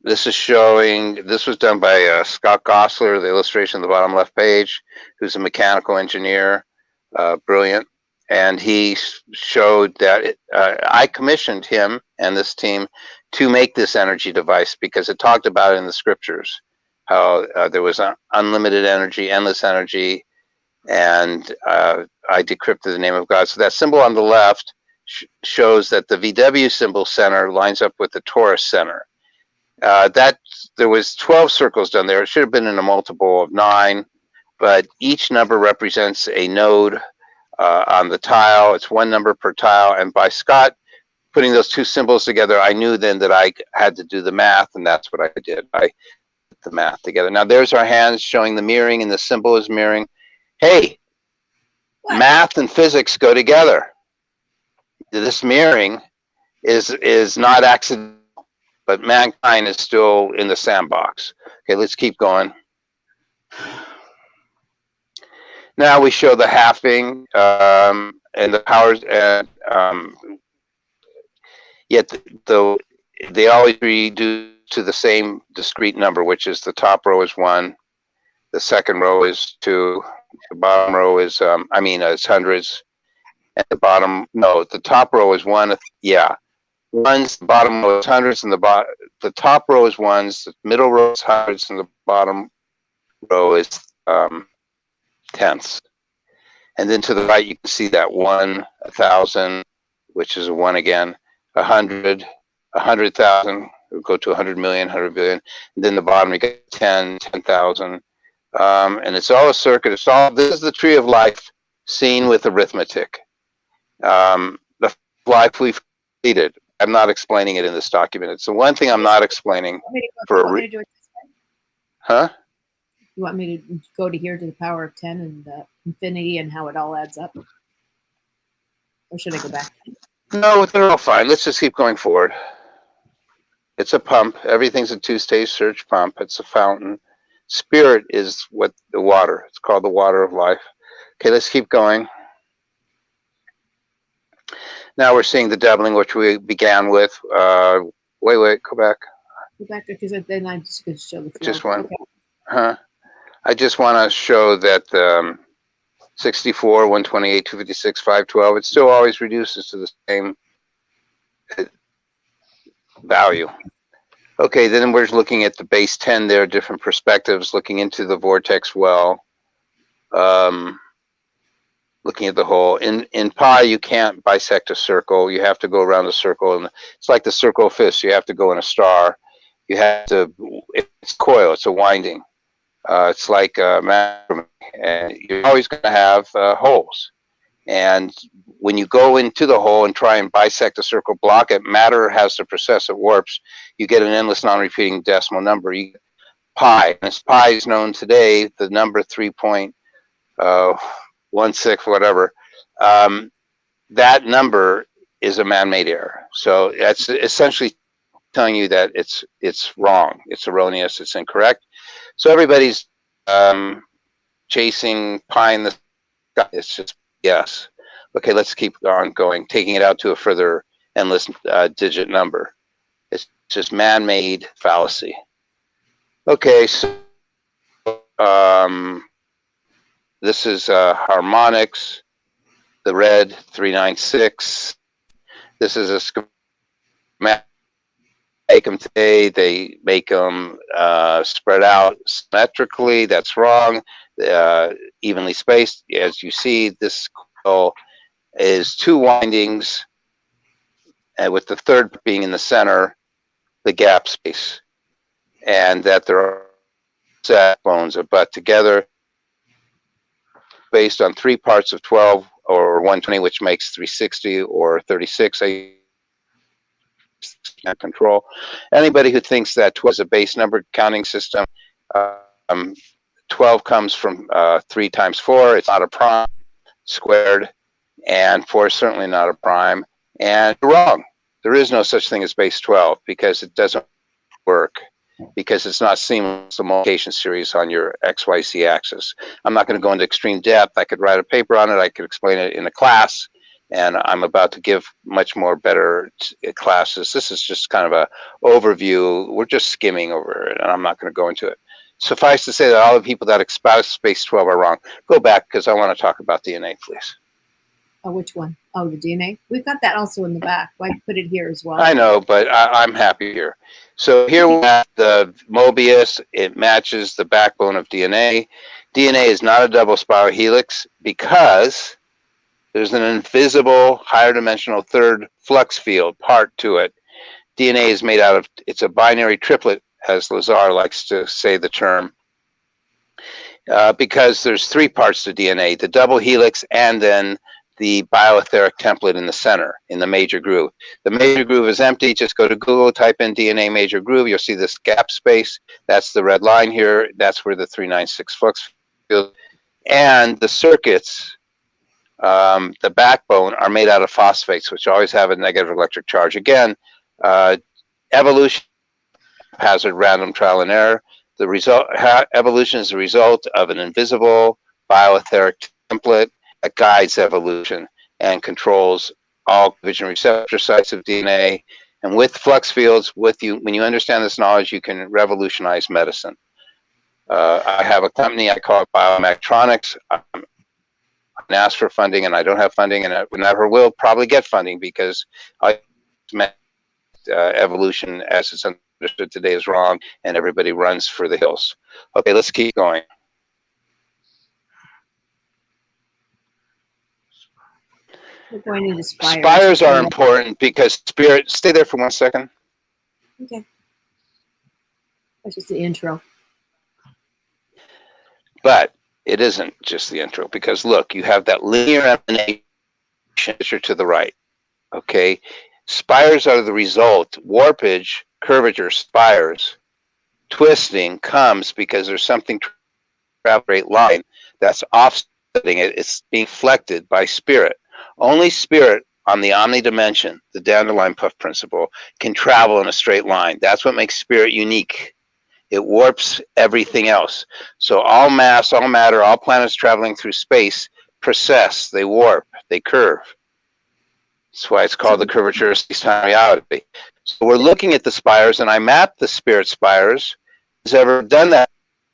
This is showing, this was done by Scott Gosler, the illustration on the bottom left page, who's a mechanical engineer, brilliant. And he showed that I commissioned him and this team to make this energy device because it talked about it in the scriptures, how there was unlimited energy, endless energy, and I decrypted the name of God. So that symbol on the left shows that the VW symbol center lines up with the torus center. There was 12 circles done there. It should have been in a multiple of 9, but each number represents a node on the tile. It's 1 number per tile, and by Scott putting those 2 symbols together, I knew then that I had to do the math, and that's what I did. I put the math together. Now there's our hands showing the mirroring, and the symbol is mirroring. Hey, what? Math and physics go together. This mirroring is not accidental, but mankind is still in the sandbox. Okay, let's keep going. Now we show the halving and the powers, and Yet they always reduce to the same discrete number, which is the top row is 1, the second row is 2, the bottom row is it's hundreds, and the top row is 1. Yeah, ones. The bottom row is hundreds, and the top row is ones. The middle row is hundreds, and the bottom row is tenths. And then to the right, you can see that 1, 1,000, which is a 1 again, 100, 100,000, we'll go to 100 million, 100 billion. And then the bottom, you get 10, 10,000. And it's all a circuit. This is the tree of life seen with arithmetic. The life we've completed. I'm not explaining it in this document. It's the one thing I'm not explaining Huh? You want me to go to here to the power of 10 and infinity and how it all adds up? Or should I go back? No, they're all fine. Let's just keep going forward. It's a pump. Everything's a two-stage surge pump. It's a fountain. Spirit is what the water. It's called the water of life. Okay, let's keep going. Now we're seeing the doubling, which we began with. Wait, go back. Go back because then I'm just going to show the flow. Just one. Okay. I just want to show that 64, 128, 256, 512, it still always reduces to the same value. Okay, then we're looking at the base 10 there, different perspectives, looking into the vortex well, looking at the whole. In pi, you can't bisect a circle. You have to go around a circle, and it's like the circle of Fish. You have to go in a star. You have to, it's coil, it's a winding. It's like macrame, and you're always going to have holes. And when you go into the hole and try and bisect a circle, block it, matter has to process, it warps. You get an endless non-repeating decimal number. You get pi. And as pi is known today, the number 3.16, whatever, that number is a man-made error. So that's essentially telling you that it's wrong, it's erroneous, it's incorrect. So everybody's chasing pi in the sky. It's just yes. Okay, let's keep on going, taking it out to a further endless digit number. It's just man-made fallacy. Okay, so this is harmonics, the red 396. This is a schematic. Make them today, they make them spread out symmetrically. That's wrong. Evenly spaced. As you see, this coil is 2 windings, and with the third being in the center, the gap space, and that there are set bones are butt together based on 3 parts of 12 or 120, which makes 360 or 36. Control. Anybody who thinks that 12 is a base number counting system, 12 comes from 3 times 4. It's not a prime squared, and 4 is certainly not a prime. And you're wrong. There is no such thing as base 12 because it doesn't work, because it's not seamless, the multiplication series on your XYZ axis. I'm not going to go into extreme depth. I could write a paper on it. I could explain it in a class. And I'm about to give much more better classes. This is just kind of a overview. We're just skimming over it, and I'm not going to go into it. Suffice to say that all the people that espouse space 12 are wrong. Go back, because I want to talk about DNA, please. Oh, which one? Oh, the DNA? We've got that also in the back. Why put it here as well? I know, but I'm happy here. So here we have the Mobius. It matches the backbone of DNA. DNA is not a double spiral helix because there's an invisible, higher dimensional third flux field part to it. DNA is made out of, it's a binary triplet, as Lazar likes to say the term, because there's 3 parts to DNA, the double helix and then the bioetheric template in the center, in the major groove. The major groove is empty. Just go to Google, type in DNA major groove. You'll see this gap space. That's the red line here. That's where the 396 flux field. And the circuits, the backbone, are made out of phosphates, which always have a negative electric charge. Again, evolution, haphazard, random trial and error. The result, evolution is the result of an invisible bioetheric template that guides evolution and controls all cleavage and receptor sites of DNA. And with flux fields, when you understand this knowledge, you can revolutionize medicine. I have a company, I call it Biometronics. I asked for funding, and I don't have funding, and I never will probably get funding because evolution as it's understood today is wrong, and everybody runs for the hills. Okay, let's keep going. We're going into spires. Spires are important because spirit, stay there for 1 second. Okay. That's just the intro. But it isn't just the intro, because look, you have that linear emanation to the right. Okay, spires are the result. Warpage, curvature, spires, twisting comes because there's something traveling a straight line that's offsetting it. It's being reflected by spirit. Only spirit on the Omni Dimension, the Dandelion puff principle, can travel in a straight line. That's what makes spirit unique. It warps everything else. So all mass, all matter, all planets traveling through space precess, they warp, they curve. That's why it's called the curvature of space-time reality. So we're looking at the spires, and I mapped the spirit spires. Has ever done that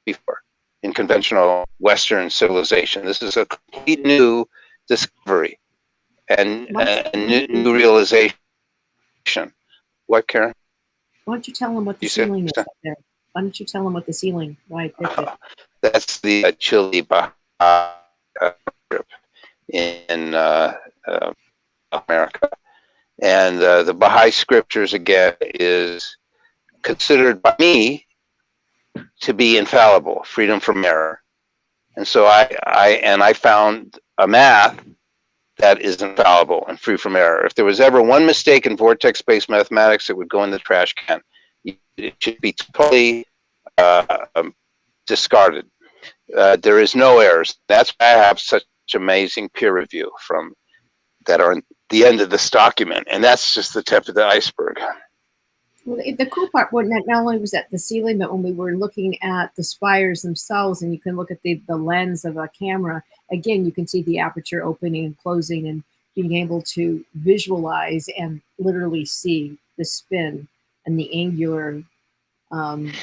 before in conventional Western civilization? This is a complete new discovery and new realization. What, Karen? Why don't you tell them what the ceiling is up there? Why don't you tell them what the ceiling? Why I picked it. That's the Chile Baha'i group in America. And the Baha'i scriptures, again, is considered by me to be infallible, freedom from error. And so I found a math that is infallible and free from error. If there was ever one mistake in vortex-based mathematics, it would go in the trash can. It should be totally discarded. There is no errors. That's why I have such amazing peer review that are at the end of this document, and that's just the tip of the iceberg. Well, the cool part, not only was at the ceiling, but when we were looking at the spires themselves, and you can look at the lens of a camera, again, you can see the aperture opening and closing and being able to visualize and literally see the spin and the angular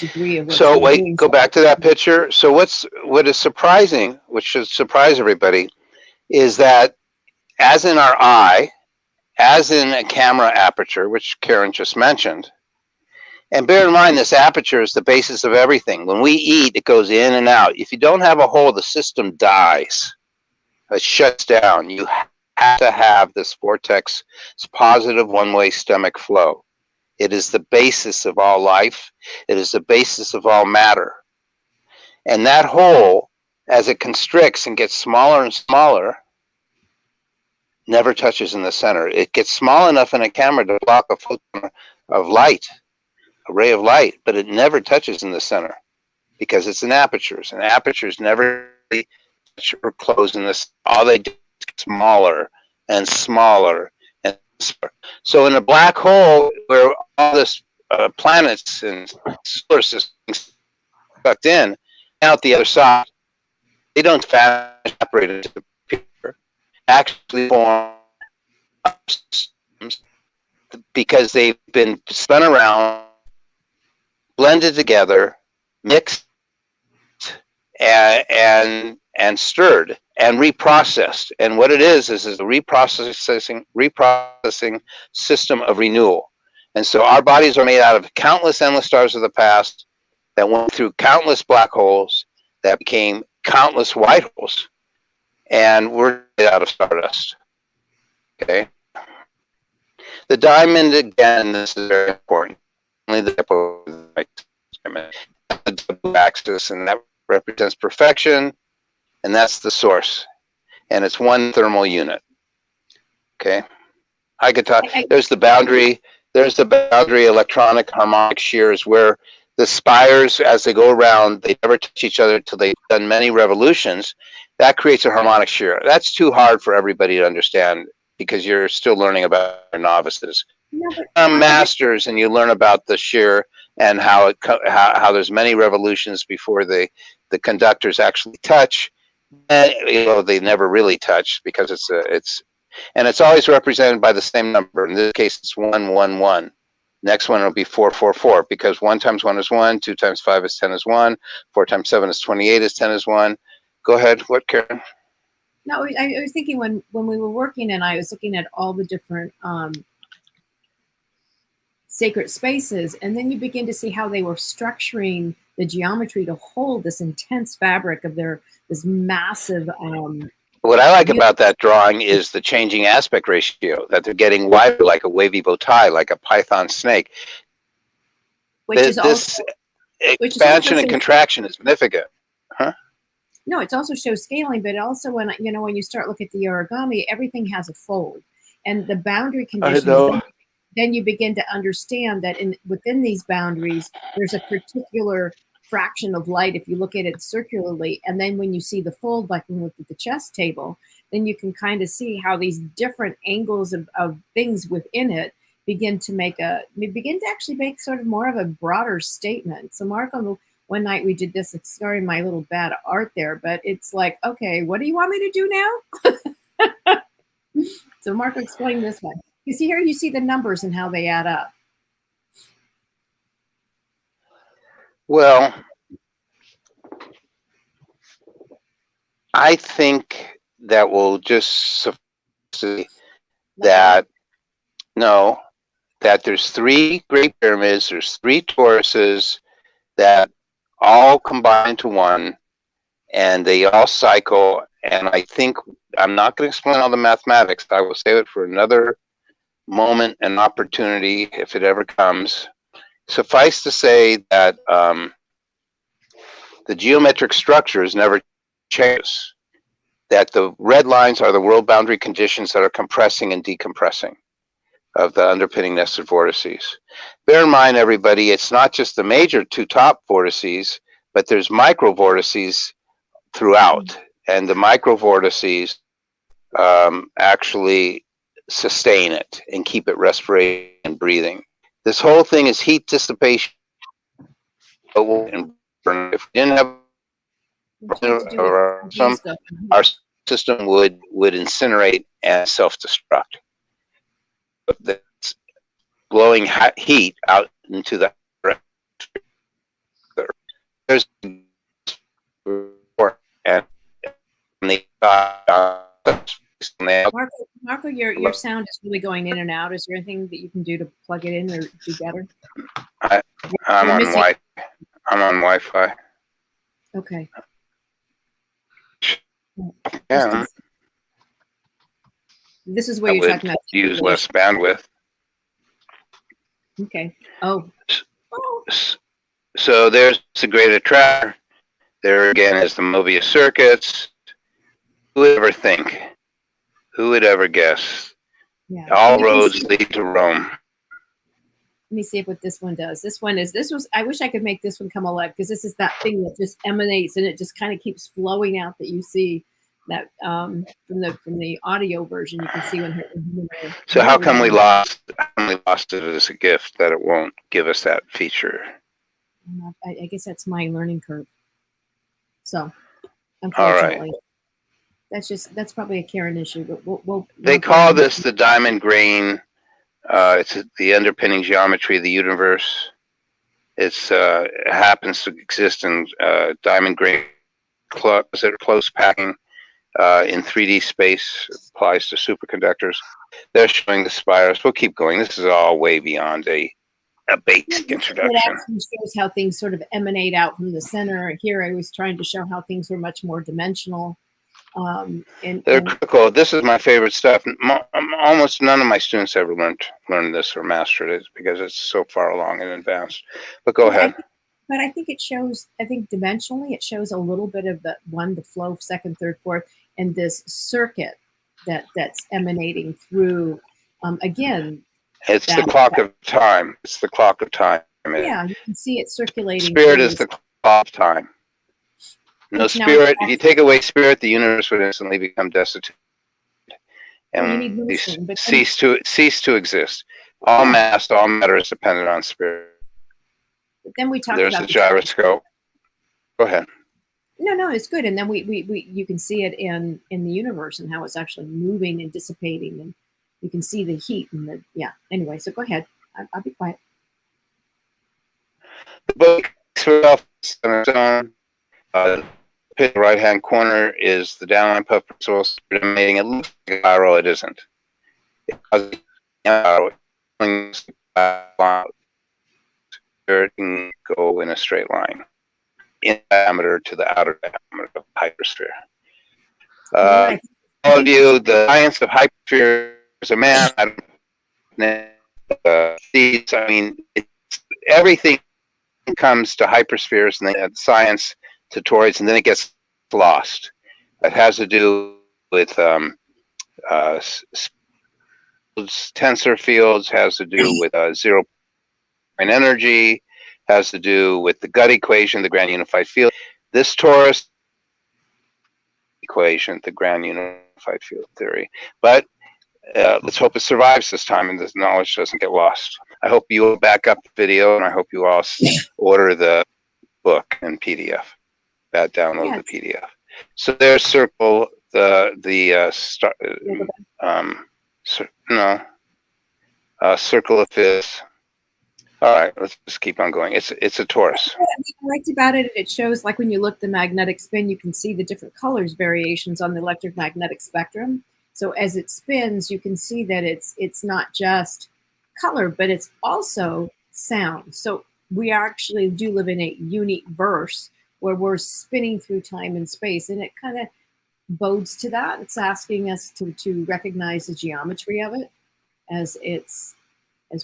degree of. So wait, go back to that picture. So what is surprising, which should surprise everybody, is that as in our eye, as in a camera aperture, which Karen just mentioned, and bear in mind this aperture is the basis of everything. When we eat, it goes in and out. If you don't have a hole, the system dies. It shuts down. You have to have this vortex, this positive one-way stomach flow. It is the basis of all life. It is the basis of all matter. And that hole, as it constricts and gets smaller and smaller, never touches in the center. It gets small enough in a camera to block a photon of light, a ray of light, but it never touches in the center because it's in apertures, and apertures never touch or close in this. All they do is get smaller and smaller and smaller. So in a black hole where all this planets and solar systems sucked in, out the other side, they don't evaporate into the pure, actually form systems because they've been spun around, blended together, mixed, and stirred and reprocessed. And what it is a reprocessing system of renewal. And so our bodies are made out of countless endless stars of the past that went through countless black holes that became countless white holes, and we're made out of stardust. Okay. The diamond, again, this is very important. Only the double axis, and that represents perfection, and that's the source, and it's one thermal unit. Okay. I could talk. There's the boundary. There's the boundary electronic harmonic shears where the spires, as they go around, they never touch each other until they've done many revolutions. That creates a harmonic shear. That's too hard for everybody to understand because you're still learning about novices. Masters, and you learn about the shear and how there's many revolutions before the conductors actually touch. And, they never really touch because And it's always represented by the same number. In this case, it's 1, 1, 1. Next one will be 4, 4, 4, because 1 times 1 is 1, 2 times 5 is 10 is 1, 4 times 7 is 28 is 10 is 1. Go ahead. What, Karen? No, I was thinking when we were working and I was looking at all the different sacred spaces, and then you begin to see how they were structuring the geometry to hold this intense fabric of this massive. What I like about that drawing is the changing aspect ratio, that they're getting wider like a wavy bow tie, like a python snake. Which is also, expansion and contraction is significant. Huh? No, it also shows scaling, but also when you start looking at the origami, everything has a fold, and the boundary conditions. Then you begin to understand that within these boundaries, there's a particular fraction of light if you look at it circularly. And then when you see the fold, like when we look at the chess table, then you can kind of see how these different angles of things within it begin to actually make sort of more of a broader statement. So Marko, one night we did this, sorry, my little bad art there, but it's like, okay, what do you want me to do now? So Marko, explain this one. You see here, you see the numbers and how they add up. Well, I think that will just suffice that there's 3 Great Pyramids, there's 3 Tauruses that all combine to one, and they all cycle. And I think I'm not going to explain all the mathematics. I will save it for another moment and opportunity if it ever comes. Suffice to say that the geometric structures never changes. That the red lines are the world boundary conditions that are compressing and decompressing of the underpinning nested vortices. Bear in mind, everybody, it's not just the major 2 top vortices, but there's micro vortices throughout, and the micro vortices actually sustain it and keep it respirating and breathing. This whole thing is heat dissipation. If we didn't have our system would incinerate and self-destruct. That's blowing heat out into the there's and Marko, your sound is really going in and out. Is there anything that you can do to plug it in or do better? I'm on Wi-Fi. Okay. Yeah. This is where you're talking about. Use less bandwidth. Okay. Oh. So there's the great attractor. There again is the Mobius circuits. Who would ever think? Who would ever guess? Yeah. All roads lead to Rome. Let me see what this one does. I wish I could make this one come alive, because this is that thing that just emanates and it just kind of keeps flowing out that you see that from the audio version. You can see when. So how come we lost it as a gift that it won't give us that feature? I guess that's my learning curve. So, All unfortunately, right. that's probably a Karen issue. But they call this the diamond grain. It's the underpinning geometry of the universe. It happens to exist in diamond grain close packing in 3D space. It applies to superconductors. They're showing the spirals. We'll keep going. This is all way beyond a basic introduction. It actually shows how things sort of emanate out from the center. Here I was trying to show how things were much more dimensional. They're critical. This is my favorite stuff. Almost none of my students ever learned this or mastered it because it's so far along and advanced. But go ahead. But I think it shows, dimensionally, it shows a little bit of the flow, second, third, fourth, and this circuit that's emanating through, again. It's the clock of time. It's the clock of time. Yeah, you can see it circulating. Spirit is the clock of time. No spirit. If you take away spirit, the universe would instantly become destitute and cease to exist. All mass, all matter is dependent on spirit. But then we talked about the gyroscope. Go ahead. No, it's good. And then you can see it in the universe and how it's actually moving and dissipating, and you can see the heat and the, yeah. Anyway, so go ahead. I'll be quiet. The book itself is on its own. The right-hand corner is the downline puff principle emanating. It looks like a spiral. It isn't. It can go in a straight line in diameter to the outer diameter of the hypersphere. Right. All of you, the science of hypersphere is a man. I mean, everything comes to hyperspheres and then science to toroids, and then it gets lost. It has to do with tensor fields, has to do with zero point energy, has to do with the gut equation, the grand unified field. This torus equation, the grand unified field theory. But let's hope it survives this time and this knowledge doesn't get lost. I hope you will back up the video, and I hope you all order the book in PDF. Download the PDF. So there's circle circle of fifths. All right, let's just keep on going. It's a torus. What I liked about it, it shows, like when you look the magnetic spin, you can see the different colors variations on the electromagnetic spectrum. So as it spins, you can see that it's not just color, but it's also sound. So we actually do live in a unique verse where we're spinning through time and space, and it kind of bodes to that. It's asking us to recognize the geometry of it as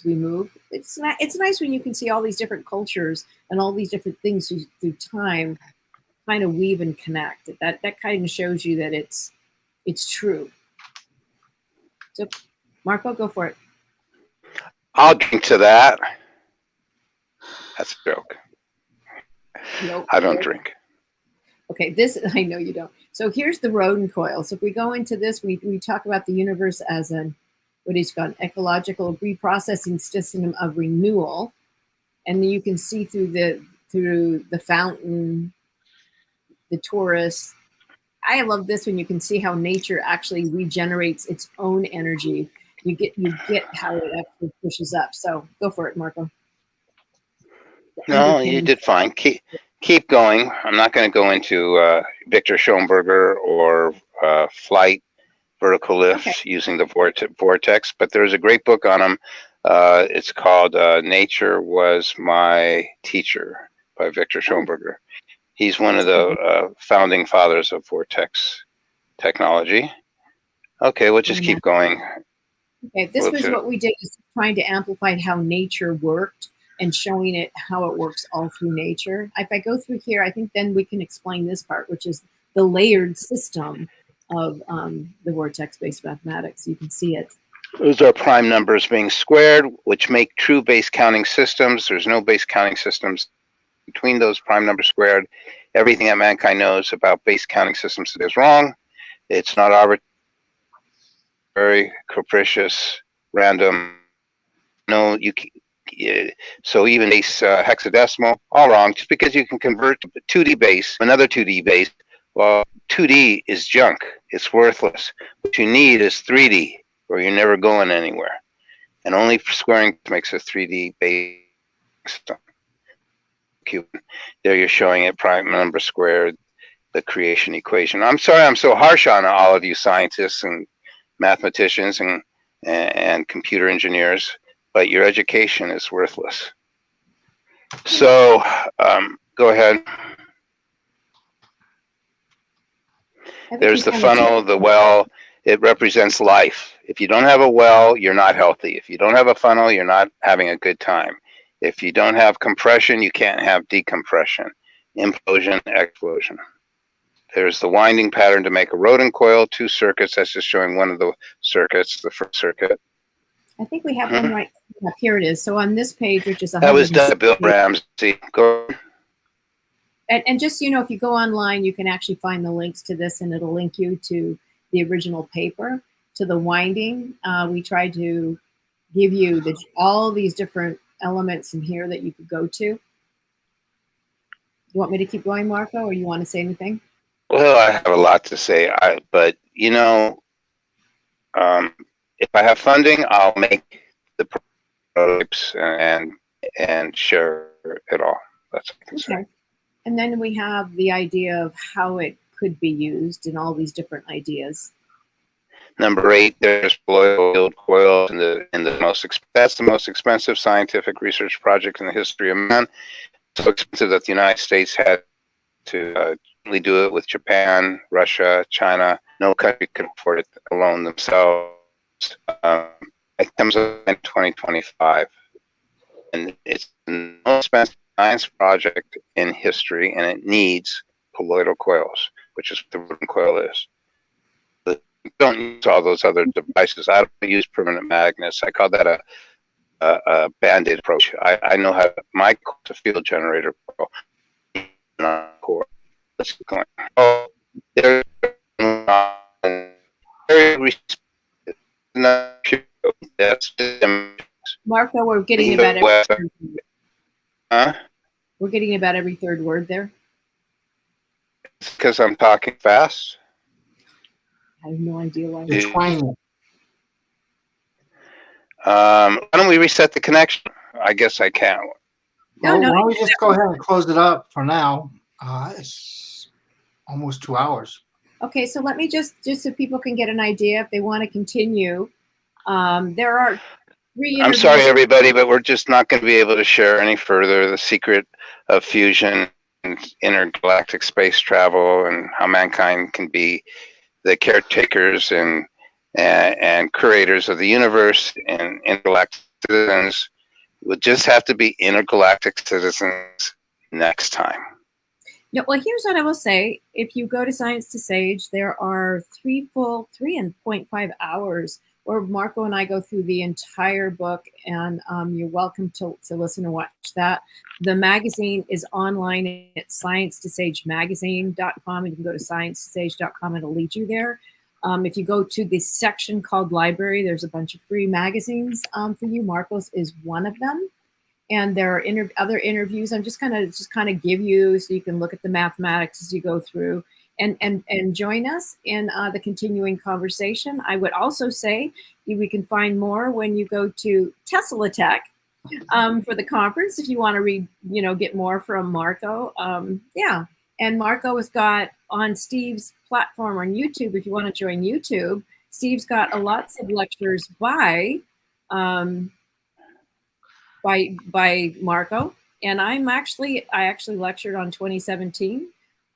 we move. It's nice when you can see all these different cultures and all these different things through time kind of weave and connect. That kind of shows you that it's true. So Marco, go for it. I'll drink to that. That's a joke. Nope. I don't drink. Okay, this, I know you don't. So here's the Rodent Coil. So if we go into this, we talk about the universe as what is called an ecological reprocessing system of renewal. And then you can see through the fountain, the torus. I love this when you can see how nature actually regenerates its own energy. You get how it actually pushes up. So go for it, Marco. No, you did fine. Keep going. I'm not going to go into Victor Schoenberger or flight vertical lift using the vortex, but there's a great book on them. It's called Nature Was My Teacher by Victor Schoenberger. He's one of the founding fathers of vortex technology. Okay, we'll just keep going. Okay, this was what we did, is trying to amplify how nature worked and showing it how it works all through nature. If I go through here, I think then we can explain this part, which is the layered system of the vortex-based mathematics. You can see it. Those are prime numbers being squared, which make true base counting systems. There's no base counting systems between those prime numbers squared. Everything that mankind knows about base counting systems is wrong. It's not arbitrary, capricious, random. No, so even base hexadecimal, all wrong. Just because you can convert to 2D base, another 2D base, well, 2D is junk. It's worthless. What you need is 3D, or you're never going anywhere. And only squaring makes a 3D base system. There you're showing it prime number squared, the creation equation. I'm sorry I'm so harsh on all of you scientists and mathematicians and computer engineers, but your education is worthless. So go ahead. There's the funnel, the well. It represents life. If you don't have a well, you're not healthy. If you don't have a funnel, you're not having a good time. If you don't have compression, you can't have decompression, implosion, explosion. There's the winding pattern to make a Rodin coil, 2 circuits. That's just showing one of the circuits, the first circuit. I think we have one right up. Here it is. So on this page, which is that was done by Bill Ramsey. Go. And just, you know, if you go online, you can actually find the links to this, and it'll link you to the original paper, to the winding. We tried to give you all these different elements in here that you could go to. You want me to keep going, Marco, or you want to say anything? Well, I have a lot to say, but you know, if I have funding, I'll make the prototypes and share it all. That's what I can say. And then we have the idea of how it could be used and all these different ideas. Number 8, there's Bilateral Coil, that's the most expensive scientific research project in the history of man. So expensive that the United States had to do it with Japan, Russia, China. No country could afford it alone themselves. It comes up in 2025, and it's the most expensive science project in history, and it needs colloidal coils, which is what the Rodent Coil is. Don't use all those other devices. I don't use permanent magnets. I call that a band-aid approach. I know how my field generator core. Let's keep going. Oh, there's Marco, we're getting about every huh? We're getting about every third word there. It's because I'm talking fast. I have no idea why. You're twanging. Why don't we reset the connection? I guess I can. Why don't we just go ahead and close it up for now? It's almost 2 hours. Okay, so let me just so people can get an idea if they want to continue. There are 3 interviews. I'm sorry, everybody, but we're just not going to be able to share any further the secret of fusion and intergalactic space travel and how mankind can be the caretakers and curators of the universe and intergalactic citizens. We'll just have to be intergalactic citizens next time. No, well, here's what I will say. If you go to Science to Sage, there are 3.5 hours where Marco and I go through the entire book, and you're welcome to listen and watch that. The magazine is online at sciencetosagemagazine.com, and you can go to sciencetosage.com, and it'll lead you there. If you go to the section called Library, there's a bunch of free magazines for you. Marco's is one of them. And there are other interviews. I'm just kind of give you so you can look at the mathematics as you go through and join us in the continuing conversation. I would also say we can find more when you go to Tesla Tech for the conference if you want to read, get more from Marco. Yeah, and Marco has got on Steve's platform on YouTube. If you want to join YouTube, Steve's got lots of lectures by Marco, and I actually lectured on 2017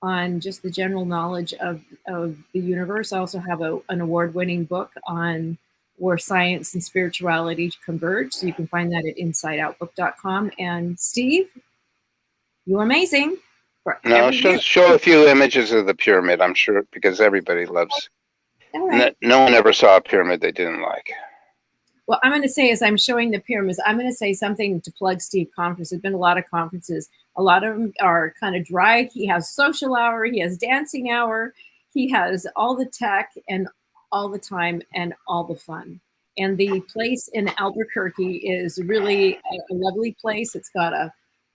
on just the general knowledge of the universe. I also have an award-winning book on where science and spirituality converge, so you can find that at insideoutbook.com. And Steve, you're amazing. No, show a few images of the pyramid, I'm sure, because everybody loves. All right. No one ever saw a pyramid they didn't like. Well, I'm going to say, as I'm showing the pyramids, I'm going to say something to plug Steve conference. There's been a lot of conferences. A lot of them are kind of dry. He has social hour. He has dancing hour. He has all the tech and all the time and all the fun. And the place in Albuquerque is really a lovely place. It's got a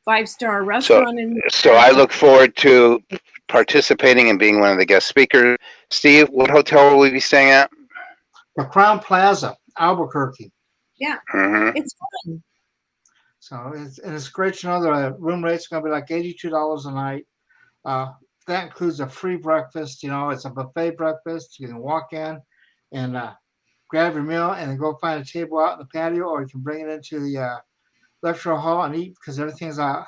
5-star restaurant. So I look forward to participating and being one of the guest speakers. Steve, what hotel will we be staying at? The Crown Plaza, Albuquerque. Yeah, It's fun. So it's great to know the room rate's going to be like $82 a night. That includes a free breakfast. It's a buffet breakfast. You can walk in and grab your meal and then go find a table out in the patio, or you can bring it into the lecture hall and eat, because everything is a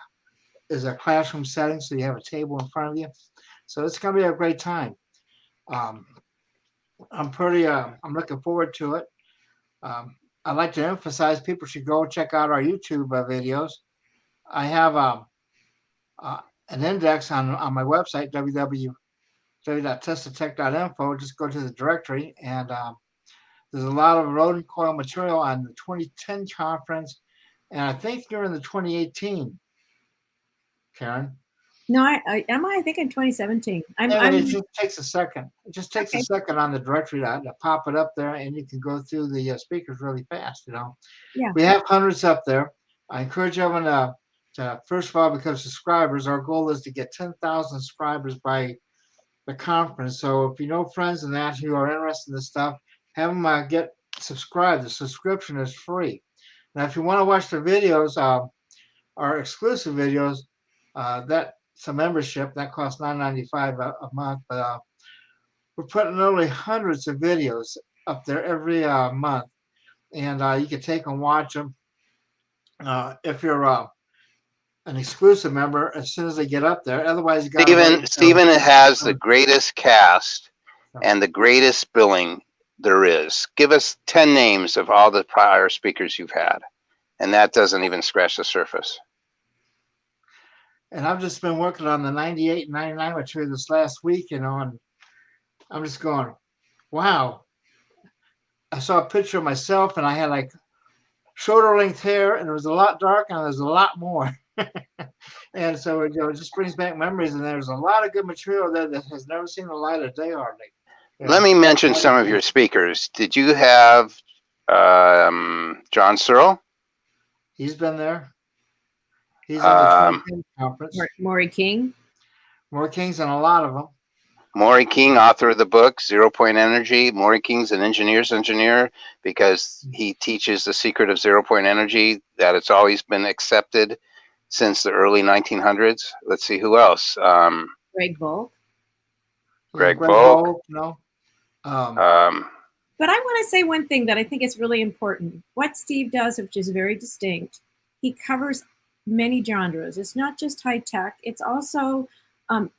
classroom setting, so you have a table in front of you. So it's going to be a great time. I'm looking forward to it. I'd like to emphasize people should go check out our YouTube videos. I have an index on my website, www.teslatech.info. Just go to the directory, and there's a lot of Rodent Coil material on the 2010 conference, and I think during the 2018, Karen. No, I think in 2017. It just takes a second. It just takes a second on the directory to pop it up there, and you can go through the speakers really fast. Yeah. We have hundreds up there. I encourage everyone to first of all, because subscribers, our goal is to get 10,000 subscribers by the conference. So if you know friends and that who are interested in this stuff, have them get subscribed. The subscription is free. Now, if you want to watch the videos, our exclusive videos, that's a membership that costs $9.95 a month. But we're putting literally hundreds of videos up there every month, and you can take and watch them. If you're an exclusive member, as soon as they get up there. Otherwise, you got Stephen has the greatest cast and the greatest billing there is. Give us 10 names of all the prior speakers you've had, and that doesn't even scratch the surface. And I've just been working on the 98 and 99 material this last week, and I'm just going, wow. I saw a picture of myself, and I had like shoulder length hair, and it was a lot dark, and there's a lot more. And so it just brings back memories, and there's a lot of good material there that has never seen the light of day hardly. Let me mention some of your speakers. Did you have John Searle? He's been there. He's at the 2010 conference. Maury King. Maury King's in a lot of them. Maury King, author of the book Zero Point Energy. Maury King's an engineer's engineer because he teaches the secret of zero point energy, that it's always been accepted since the early 1900s. Let's see, who else? Greg Volk. Greg Volk. No. But I want to say one thing that I think is really important. What Steve does, which is very distinct, he covers many genres. It's not just high tech. It's also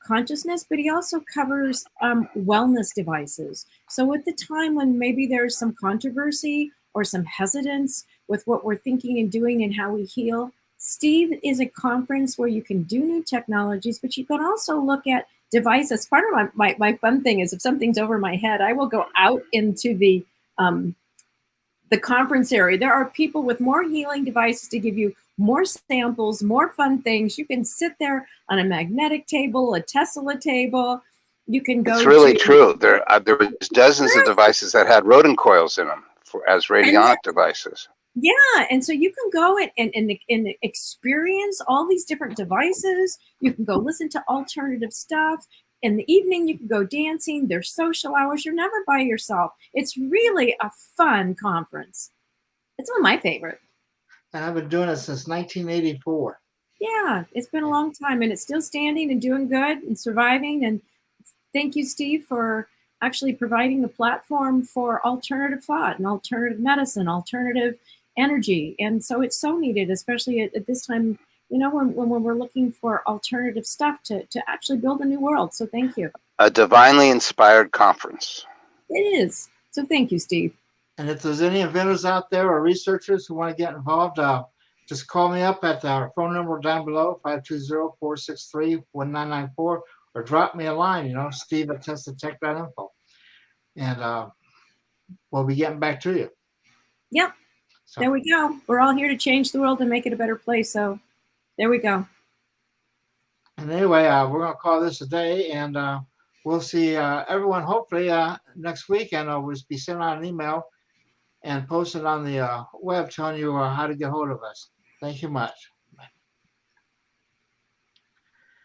consciousness, but he also covers wellness devices. So at the time when maybe there's some controversy or some hesitance with what we're thinking and doing and how we heal, Steve is a conference where you can do new technologies, but you can also look at devices. Part of my fun thing is if something's over my head, I will go out into the conference area. There are people with more healing devices to give you more samples, more fun things. You can sit there on a magnetic table, a Tesla table. You can go. It's really true. There was dozens of devices that had rodent coils in them as radionic devices. Yeah, and so you can go and experience all these different devices. You can go listen to alternative stuff. In the evening, you can go dancing. There's social hours. You're never by yourself. It's really a fun conference. It's one of my favorite. And I've been doing it since 1984. Yeah, it's been a long time, and it's still standing and doing good and surviving. And thank you, Steve, for actually providing the platform for alternative thought and alternative medicine, alternative energy. And so it's so needed, especially at this time, you know, when we're looking for alternative stuff to actually build a new world. So thank you. A divinely inspired conference. It is. So thank you, Steve. And if there's any inventors out there or researchers who want to get involved, just call me up at our phone number down below, 520-463-1994, or drop me a line, you know, steve@testedtech.info. And we'll be getting back to you. Yep. So, there we go. We're all here to change the world and make it a better place. So there we go. And anyway, we're going to call this a day, and we'll see everyone hopefully next week. And we'll be sending out an email and post it on the web telling you how to get hold of us. Thank you much.